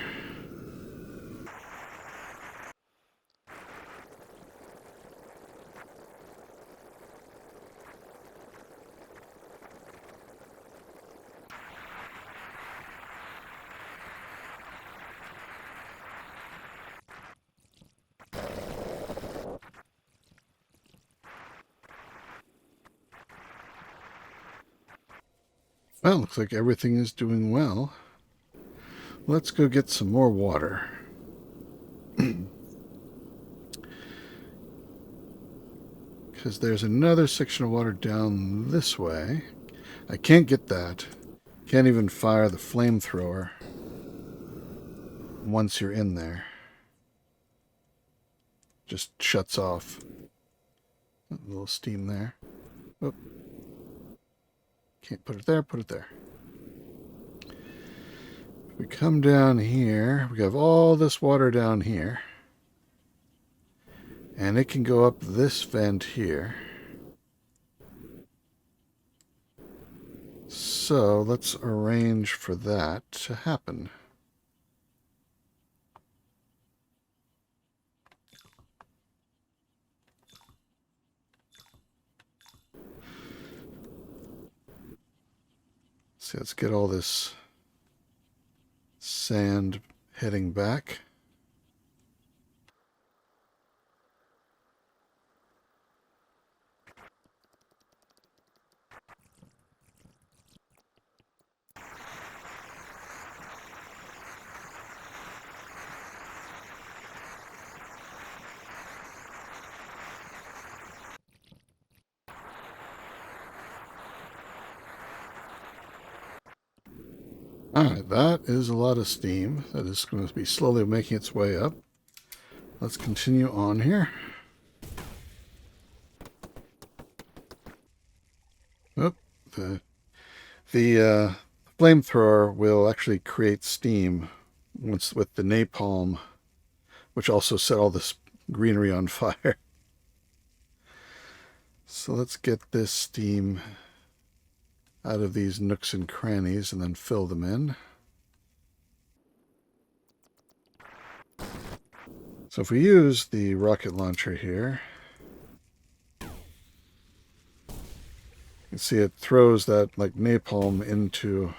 well, looks like everything is doing well. Let's go get some more water. Because there's another section of water down this way. I can't get that. Can't even fire the flamethrower once you're in there. Just shuts off. A little steam there. Oh. Can't put it there, put it there. If we come down here, we have all this water down here. And it can go up this vent here. So let's arrange for that to happen. So let's get all this sand heading back. Alright, that is a lot of steam. That is going to be slowly making its way up. Let's continue on here. Oh, the flamethrower will actually create steam once with the napalm, which also set all this greenery on fire. So let's get this steam out of these nooks and crannies and then fill them in. So if we use the rocket launcher here, you can see it throws that like napalm into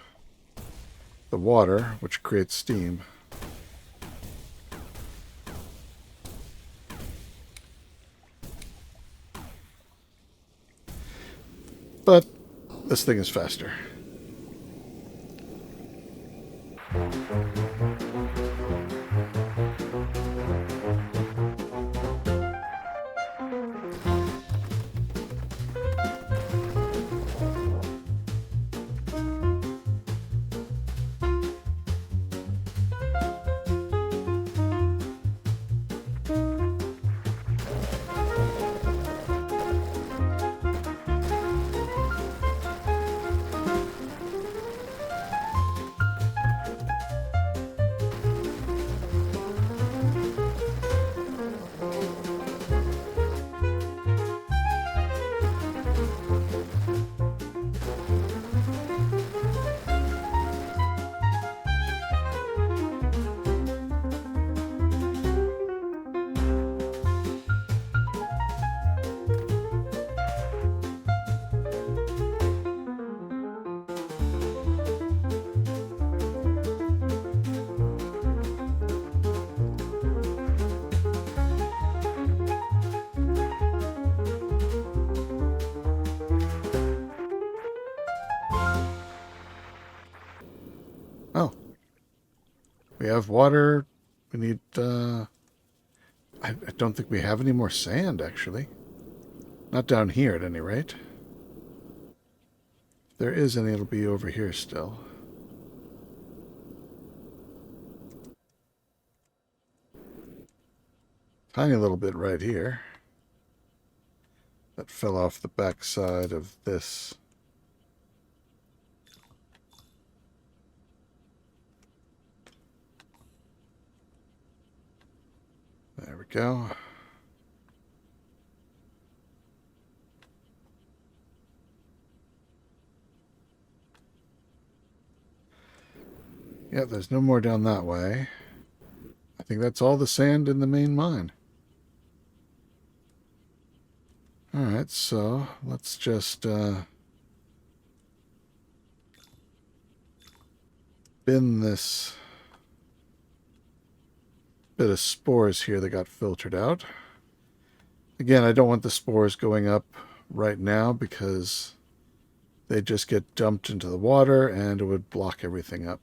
the water, which creates steam. But this thing is faster. We have water. We need, I don't think we have any more sand, actually. Not down here, at any rate. If there is any, it'll be over here still. Tiny little bit right here. That fell off the back side of this. There we go. Yeah, there's no more down that way. I think that's all the sand in the main mine. Alright, so let's just bin this bit of spores here that got filtered out. Again, I don't want the spores going up right now because they just get dumped into the water and it would block everything up.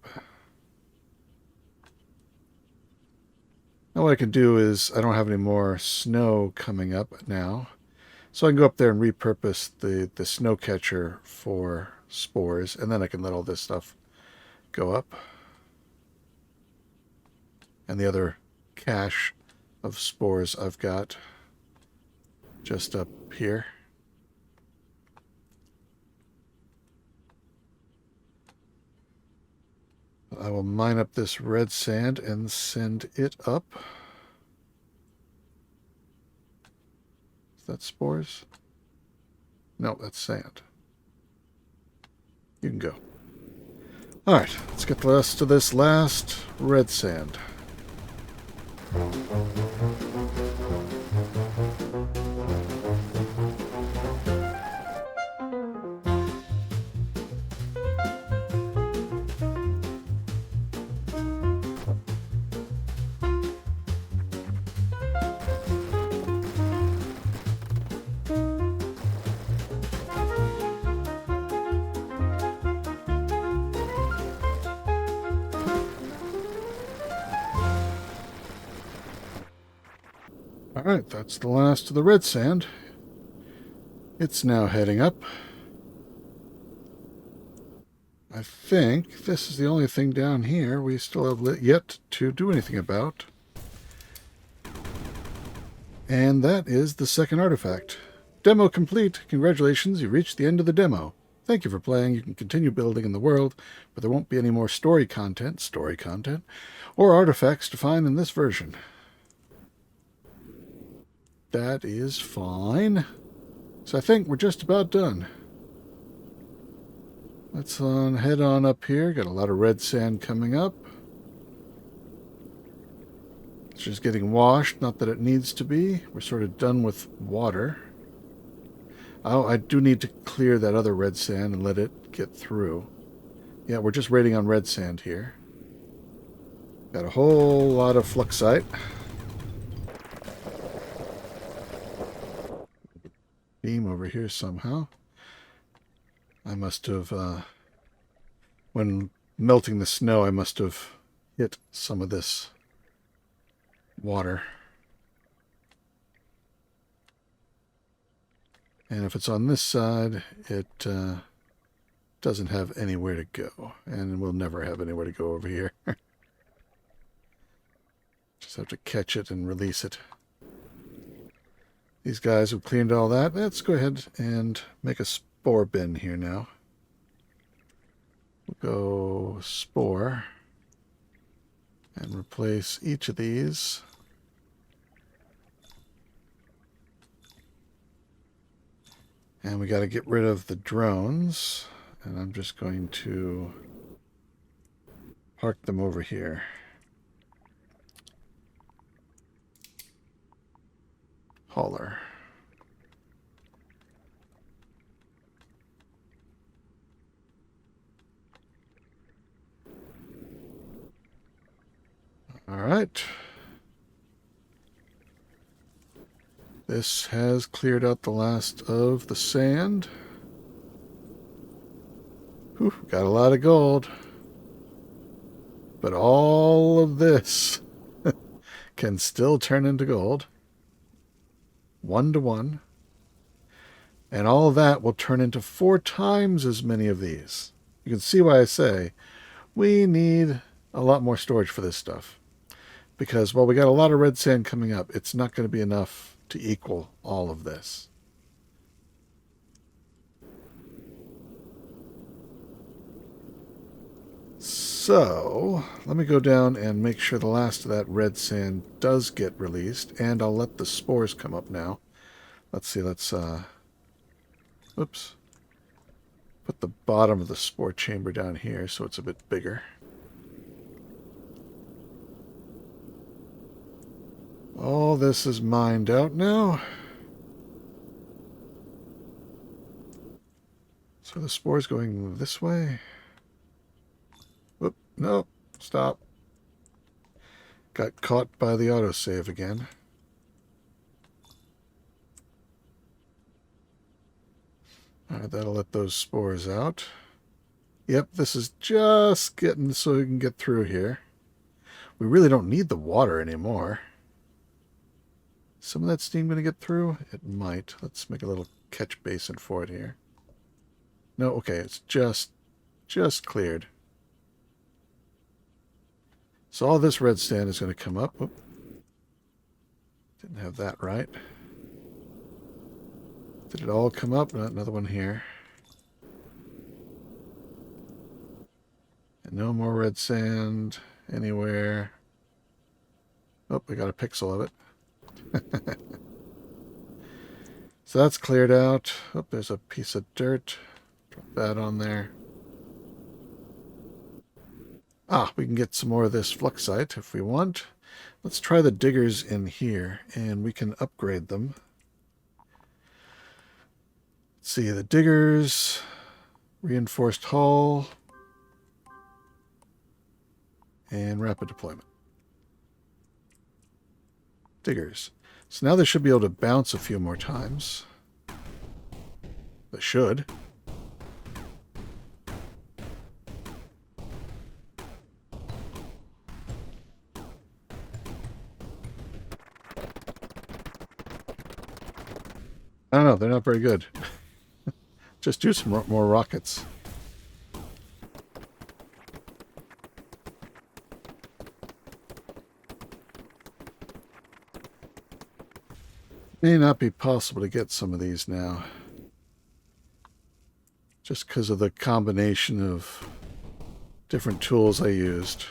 Now what I can do is, I don't have any more snow coming up now, so I can go up there and repurpose the snow catcher for spores, and then I can let all this stuff go up. And the other cache of spores I've got just up here. I will mine up this red sand and send it up. Is that spores? No, that's sand. You can go. Alright, let's get the rest of this last red sand. Alright, that's the last of the red sand. It's now heading up. I think this is the only thing down here we still have yet to do anything about. And that is the second artifact. Demo complete. Congratulations, you reached the end of the demo. Thank you for playing. You can continue building in the world, but there won't be any more story content, or artifacts to find in this version. That is fine. So I think we're just about done. Let's head on up here. Got a lot of red sand coming up. It's just getting washed, not that it needs to be. We're sort of done with water. Oh, I do need to clear that other red sand and let it get through. Yeah, we're just rating on red sand here. Got a whole lot of fluxite. Beam over here somehow. I must have, when melting the snow, I must have hit some of this water. And if it's on this side, it doesn't have anywhere to go. And we'll never have anywhere to go over here. Just have to catch it and release it. These guys have cleaned all that. Let's go ahead and make a spore bin here now. We'll go spore and replace each of these. And we got to get rid of the drones. And I'm just going to park them over here. Hauler. All right. This has cleared out the last of the sand. Whew, got a lot of gold. But all of this can still turn into gold. 1 to 1. And all of that will turn into 4 times as many of these. You can see why I say we need a lot more storage for this stuff. Because while we got a lot of red sand coming up, it's not going to be enough to equal all of this. So, let me go down and make sure the last of that red sand does get released, and I'll let the spores come up now. Let's see, oops. Put the bottom of the spore chamber down here so it's a bit bigger. All this is mined out now. So the spore's going this way. Whoop, no, stop. Got caught by the autosave again. Alright, that'll let those spores out. Yep, this is just getting so we can get through here. We really don't need the water anymore. Some of that steam going to get through? It might. Let's make a little catch basin for it here. No, okay, it's just cleared. So all this red sand is going to come up. Oop. Didn't have that right. Did it all come up? Another one here. And no more red sand anywhere. Oh, we got a pixel of it. So that's cleared out. Oh, there's a piece of dirt. Drop that on there. Ah, we can get some more of this fluxite if we want. Let's try the diggers in here, and we can upgrade them. Let's see, the diggers, reinforced hull, and rapid deployment. Diggers. So now they should be able to bounce a few more times. They should. I don't know, they're not very good. Just do some more rockets. May not be possible to get some of these now. Just because of the combination of different tools I used.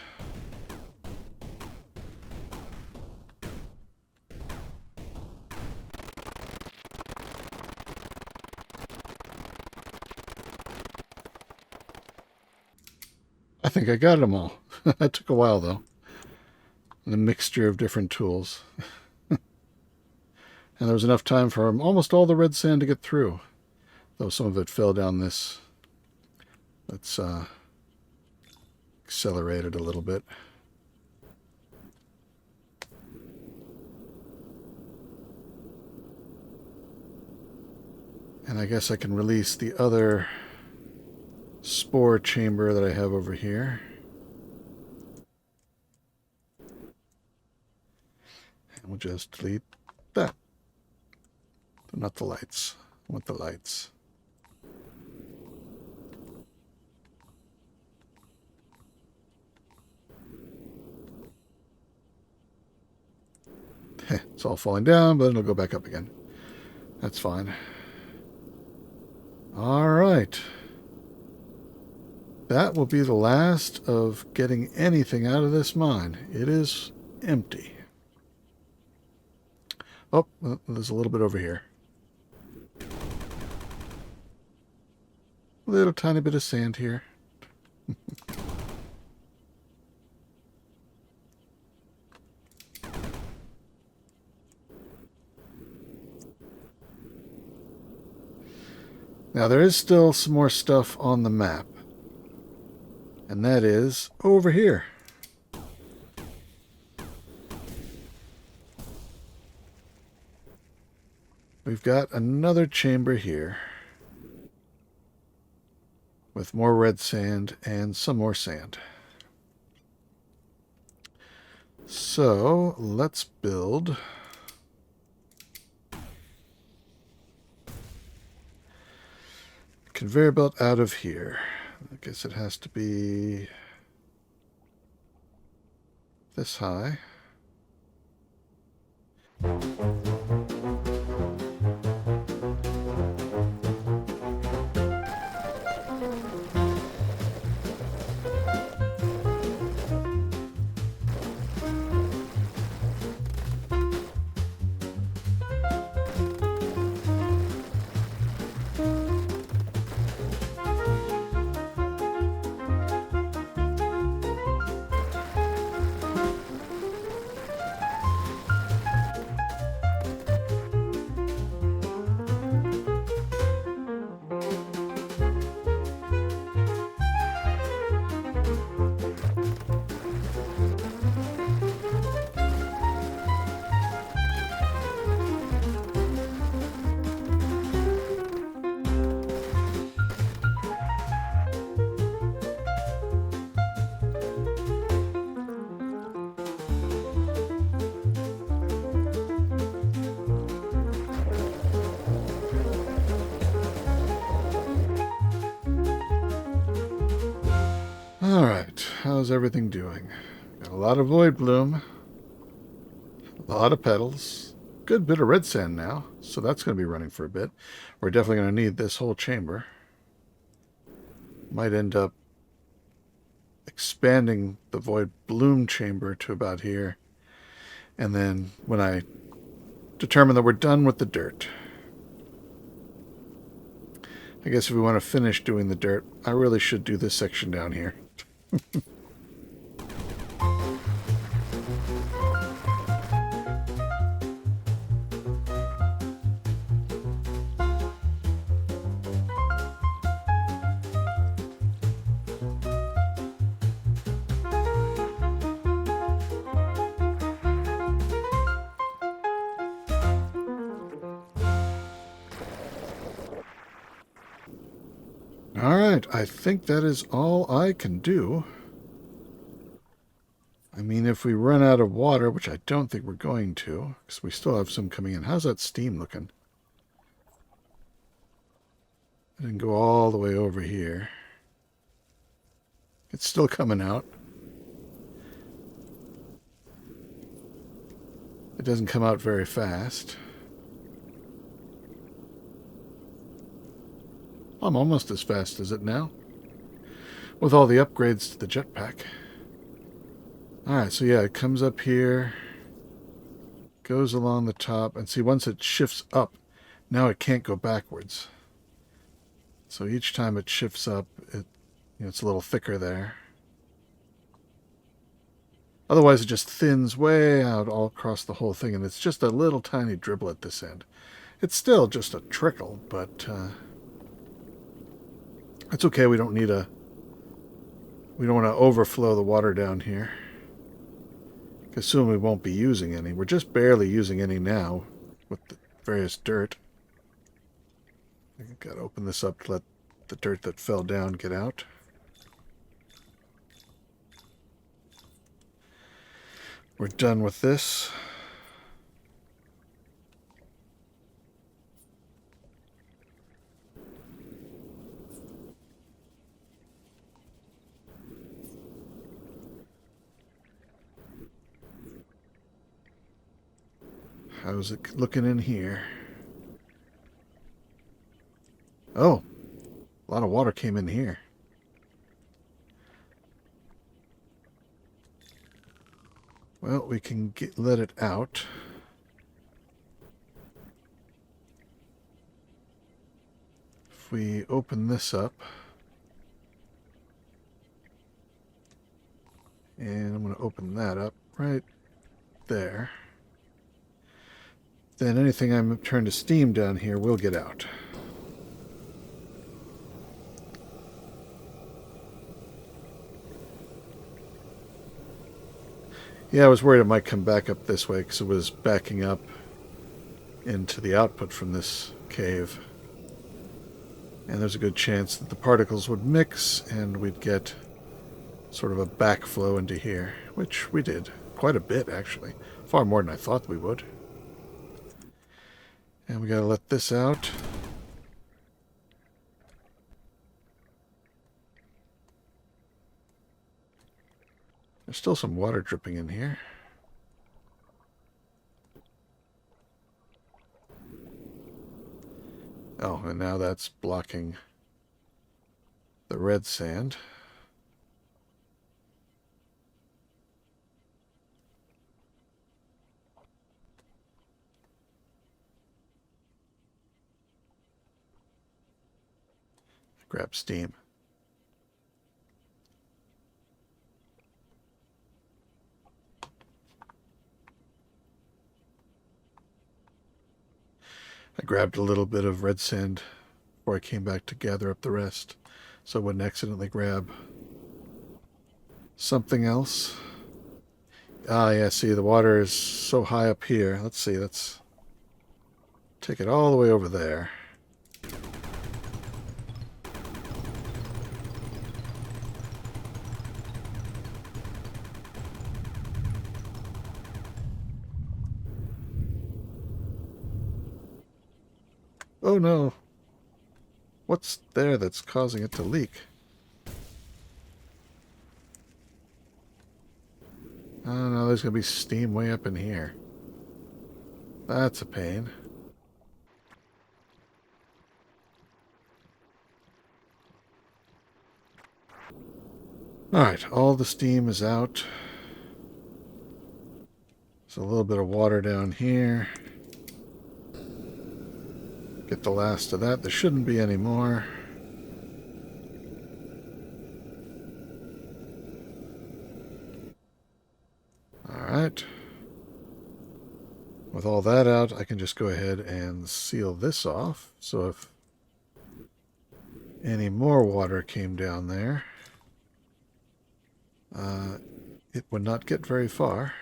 I think I got them all. That took a while, though. And a mixture of different tools. And there was enough time for almost all the red sand to get through. Though some of it fell down this. Let's accelerate it a little bit. And I guess I can release the other spore chamber that I have over here. And we'll just delete that. But not the lights. I want the lights. It's all falling down, but it'll go back up again. That's fine. All right. That will be the last of getting anything out of this mine. It is empty. Oh, there's a little bit over here. A little tiny bit of sand here. Now there is still some more stuff on the map. And that is over here. We've got another chamber here with more red sand and some more sand. So let's build conveyor belt out of here. I guess it has to be this high. Alright, how's everything doing? Got a lot of void bloom, a lot of petals, good bit of red sand now, so that's going to be running for a bit. We're definitely going to need this whole chamber. Might end up expanding the void bloom chamber to about here, and then when I determine that we're done with the dirt, I guess if we want to finish doing the dirt, I really should do this section down here. Alright, I think that is all I can do. I mean, if we run out of water, which I don't think we're going to, because we still have some coming in. How's that steam looking? I didn't go all the way over here. It's still coming out. It doesn't come out very fast. I'm almost as fast as it now, with all the upgrades to the jetpack. Alright, so yeah, it comes up here, goes along the top, and see, once it shifts up, now it can't go backwards. So each time it shifts up, it's a little thicker there. Otherwise, it just thins way out all across the whole thing, and it's just a little tiny dribble at this end. It's still just a trickle, but it's okay. We don't want to overflow the water down here. I assume we won't be using any. We're just barely using any now with the various dirt. I've got to open this up to let the dirt that fell down get out. We're done with this. How's it looking in here? Oh, a lot of water came in here. Well, we can let it out. If we open this up, and I'm going to open that up right there, then anything I'm turned to steam down here will get out. Yeah, I was worried it might come back up this way because it was backing up into the output from this cave. And there's a good chance that the particles would mix and we'd get sort of a backflow into here, which we did. quite a bit, actually. Far more than I thought we would. And we gotta let this out. There's still some water dripping in here. Oh, and now that's blocking the red sand. Grab steam. I grabbed a little bit of red sand before I came back to gather up the rest, so I wouldn't accidentally grab something else. Ah, yeah, see, the water is so high up here. Let's see, let's take it all the way over there. Oh no! What's there that's causing it to leak? Oh no, there's going to be steam way up in here. That's a pain. Alright, all the steam is out. There's a little bit of water down here. Get the last of that. There shouldn't be any more. Alright. With all that out, I can just go ahead and seal this off. So if any more water came down there, it would not get very far.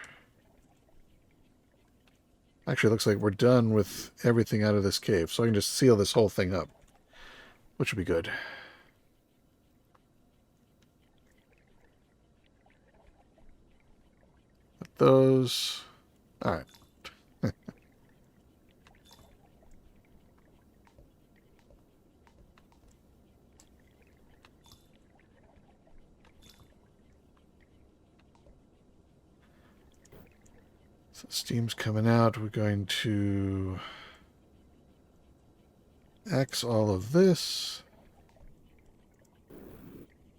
Actually, it looks like we're done with everything out of this cave, so I can just seal this whole thing up, which would be good. Put those... Alright. So steam's coming out. We're going to X all of this.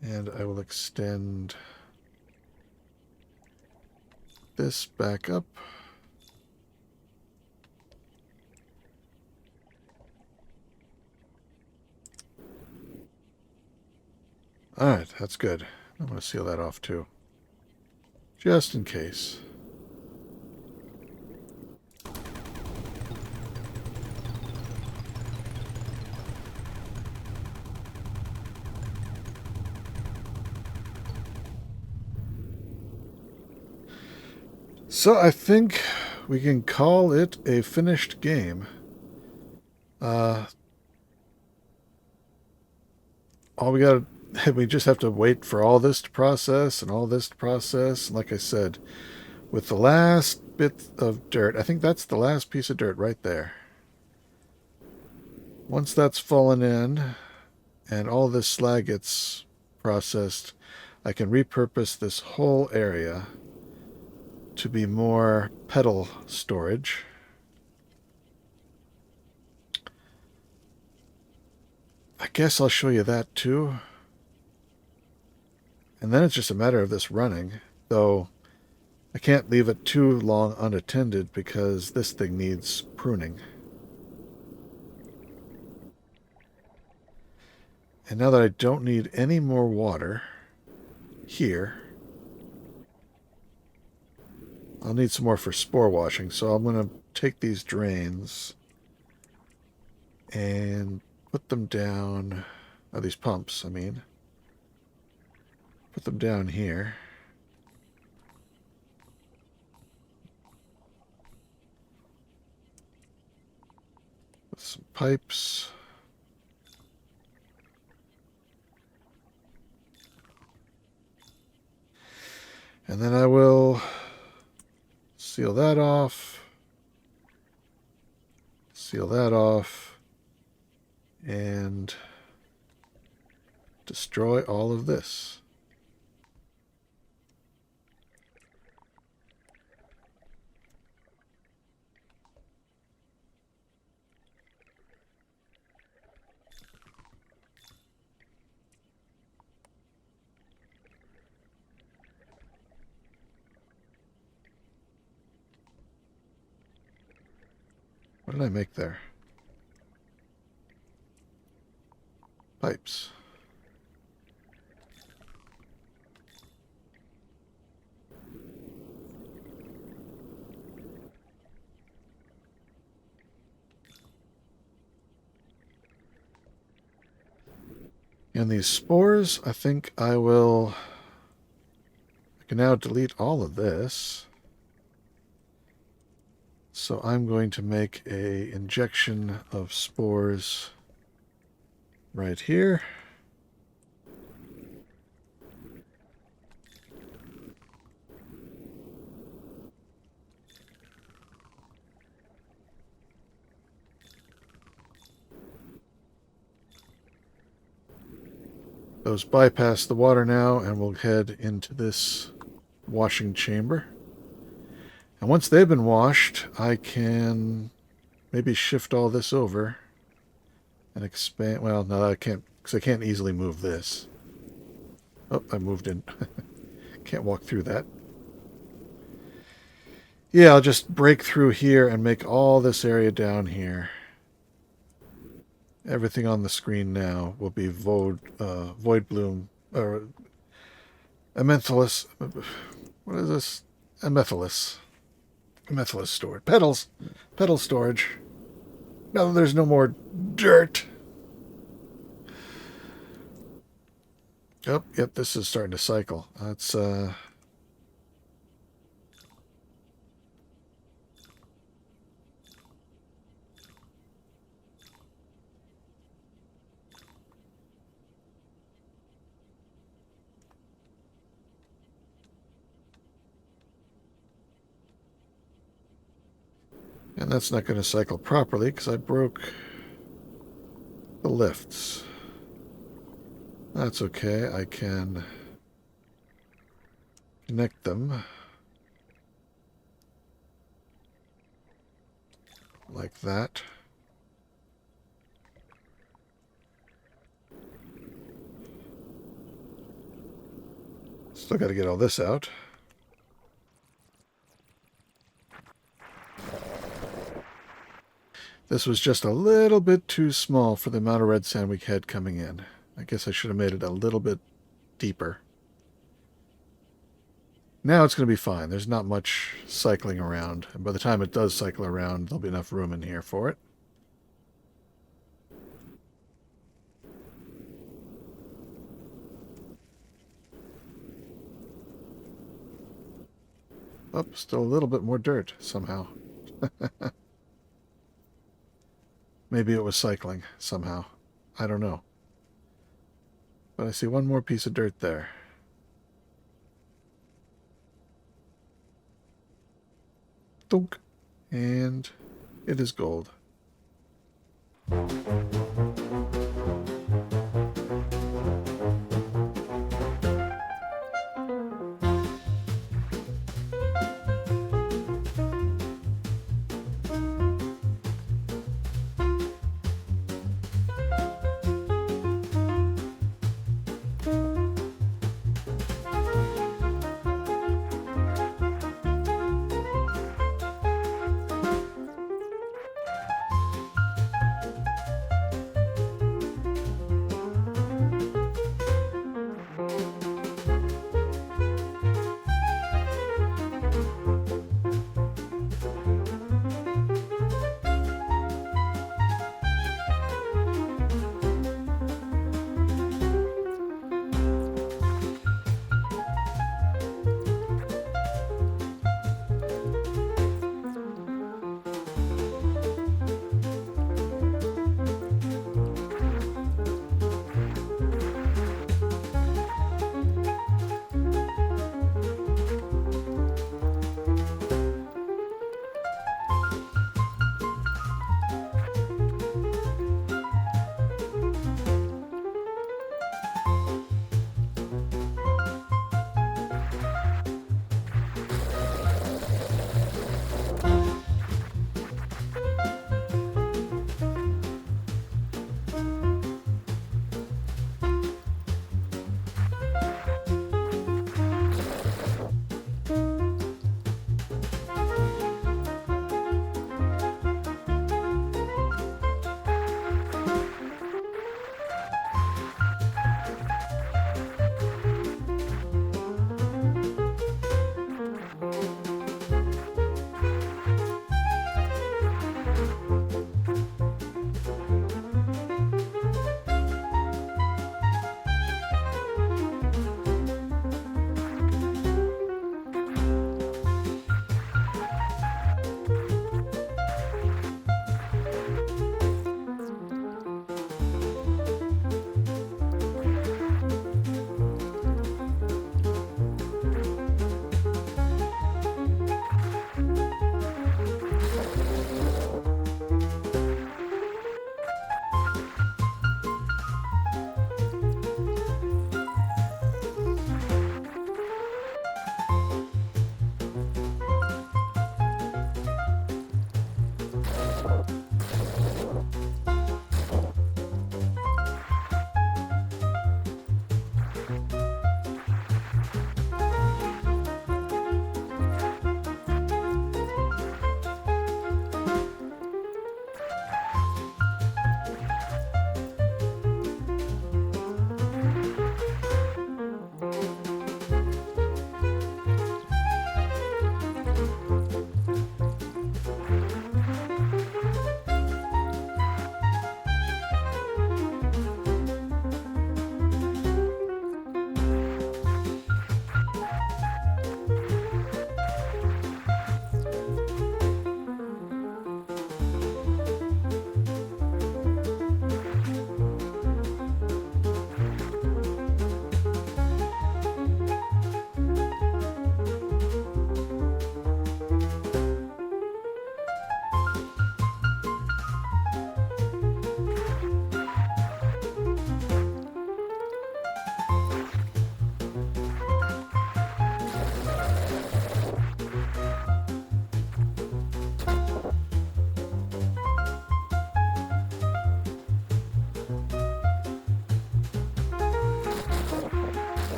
And I will extend this back up. Alright, that's good. I'm going to seal that off too. Just in case. So I think we can call it a finished game. All we just have to wait for all this to process and all this to process. And like I said, with the last bit of dirt, I think that's the last piece of dirt right there. Once that's fallen in and all this slag gets processed, I can repurpose this whole area to be more pedal storage. I guess I'll show you that too. And then it's just a matter of this running, though I can't leave it too long unattended because this thing needs pruning. And now that I don't need any more water here, I'll need some more for spore washing, so I'm going to take these drains and put them down, these pumps, I mean. Put them down here. With some pipes. And then I will seal that off. Seal that off. And destroy all of this. What did I make there? Pipes. And these spores, I think I can now delete all of this. So I'm going to make a injection of spores right here. Those bypass the water now, and we'll head into this washing chamber. And once they've been washed, I can maybe shift all this over and expand. Well, no, I can't, because I can't easily move this. Oh, I moved in. Can't walk through that. Yeah, I'll just break through here and make all this area down here. Everything on the screen now will be void bloom, or amethylus. What is this? Amethylus. Amethylus storage. Petals. Petal storage. Now there's no more dirt. Oh, yep, this is starting to cycle. That's, and that's not going to cycle properly because I broke the lifts. That's okay. I can connect them like that. Still got to get all this out. This was just a little bit too small for the amount of red sand we had coming in. I guess I should have made it a little bit deeper. Now it's going to be fine. There's not much cycling around. And by the time it does cycle around, there'll be enough room in here for it. Oh, still a little bit more dirt somehow. Maybe it was cycling somehow. I don't know. But I see one more piece of dirt there. Dunk. And it is gold.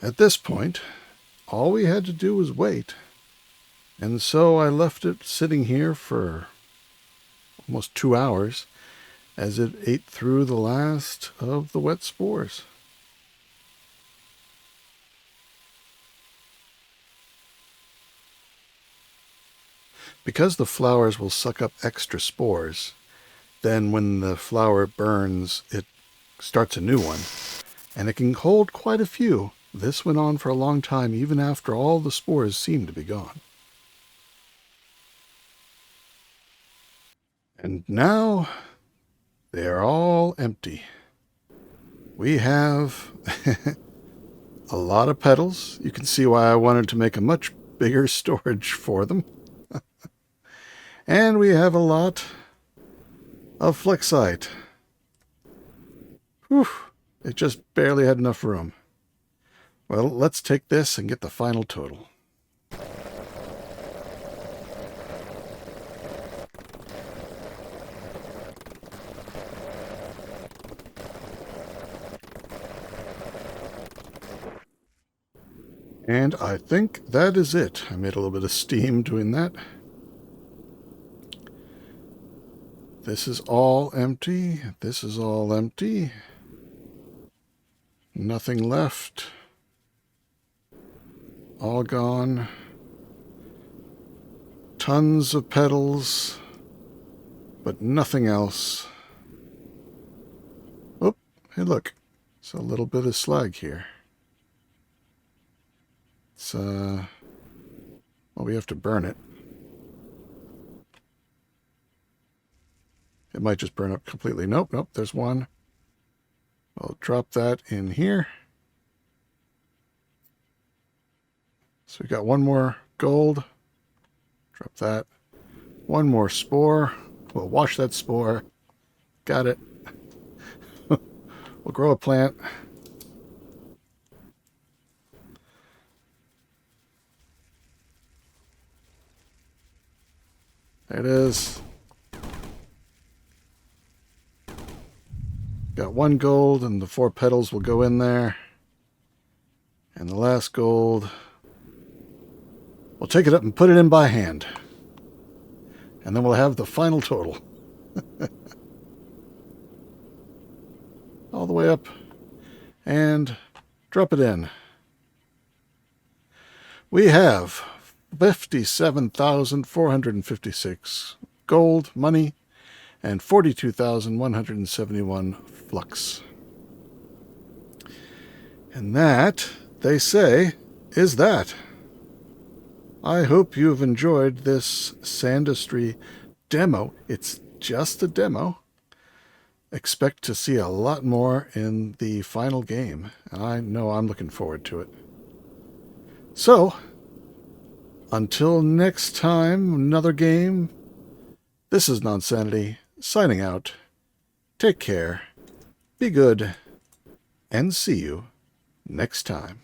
At this point, all we had to do was wait. And so I left it sitting here for almost 2 hours as it ate through the last of the wet spores. Because the flowers will suck up extra spores, then when the flower burns, it starts a new one, and it can hold quite a few. This went on for a long time, even after all the spores seemed to be gone. And now they are all empty. We have a lot of petals. You can see why I wanted to make a much bigger storage for them. And we have a lot of fluxite. Whew, it just barely had enough room. Well, let's take this and get the final total. And I think that is it. I made a little bit of steam doing that. This is all empty. This is all empty. Nothing left. All gone. Tons of petals, but nothing else. Oh, hey look. It's a little bit of slag here. It's, well, we have to burn it. It might just burn up completely. Nope, nope, there's one. I'll drop that in here. So we got one more gold. Drop that. One more spore. We'll wash that spore. Got it. We'll grow a plant. There it is. Got one gold, and the 4 petals will go in there. And the last gold, we'll take it up and put it in by hand. And then we'll have the final total. All the way up. And drop it in. We have 57,456 gold, money, and 42,171 flux. And that, they say, is that. I hope you've enjoyed this Sandustry demo. It's just a demo. Expect to see a lot more in the final game, and I know I'm looking forward to it. So, until next time, another game, this is Nonsanity, signing out. Take care, be good, and see you next time.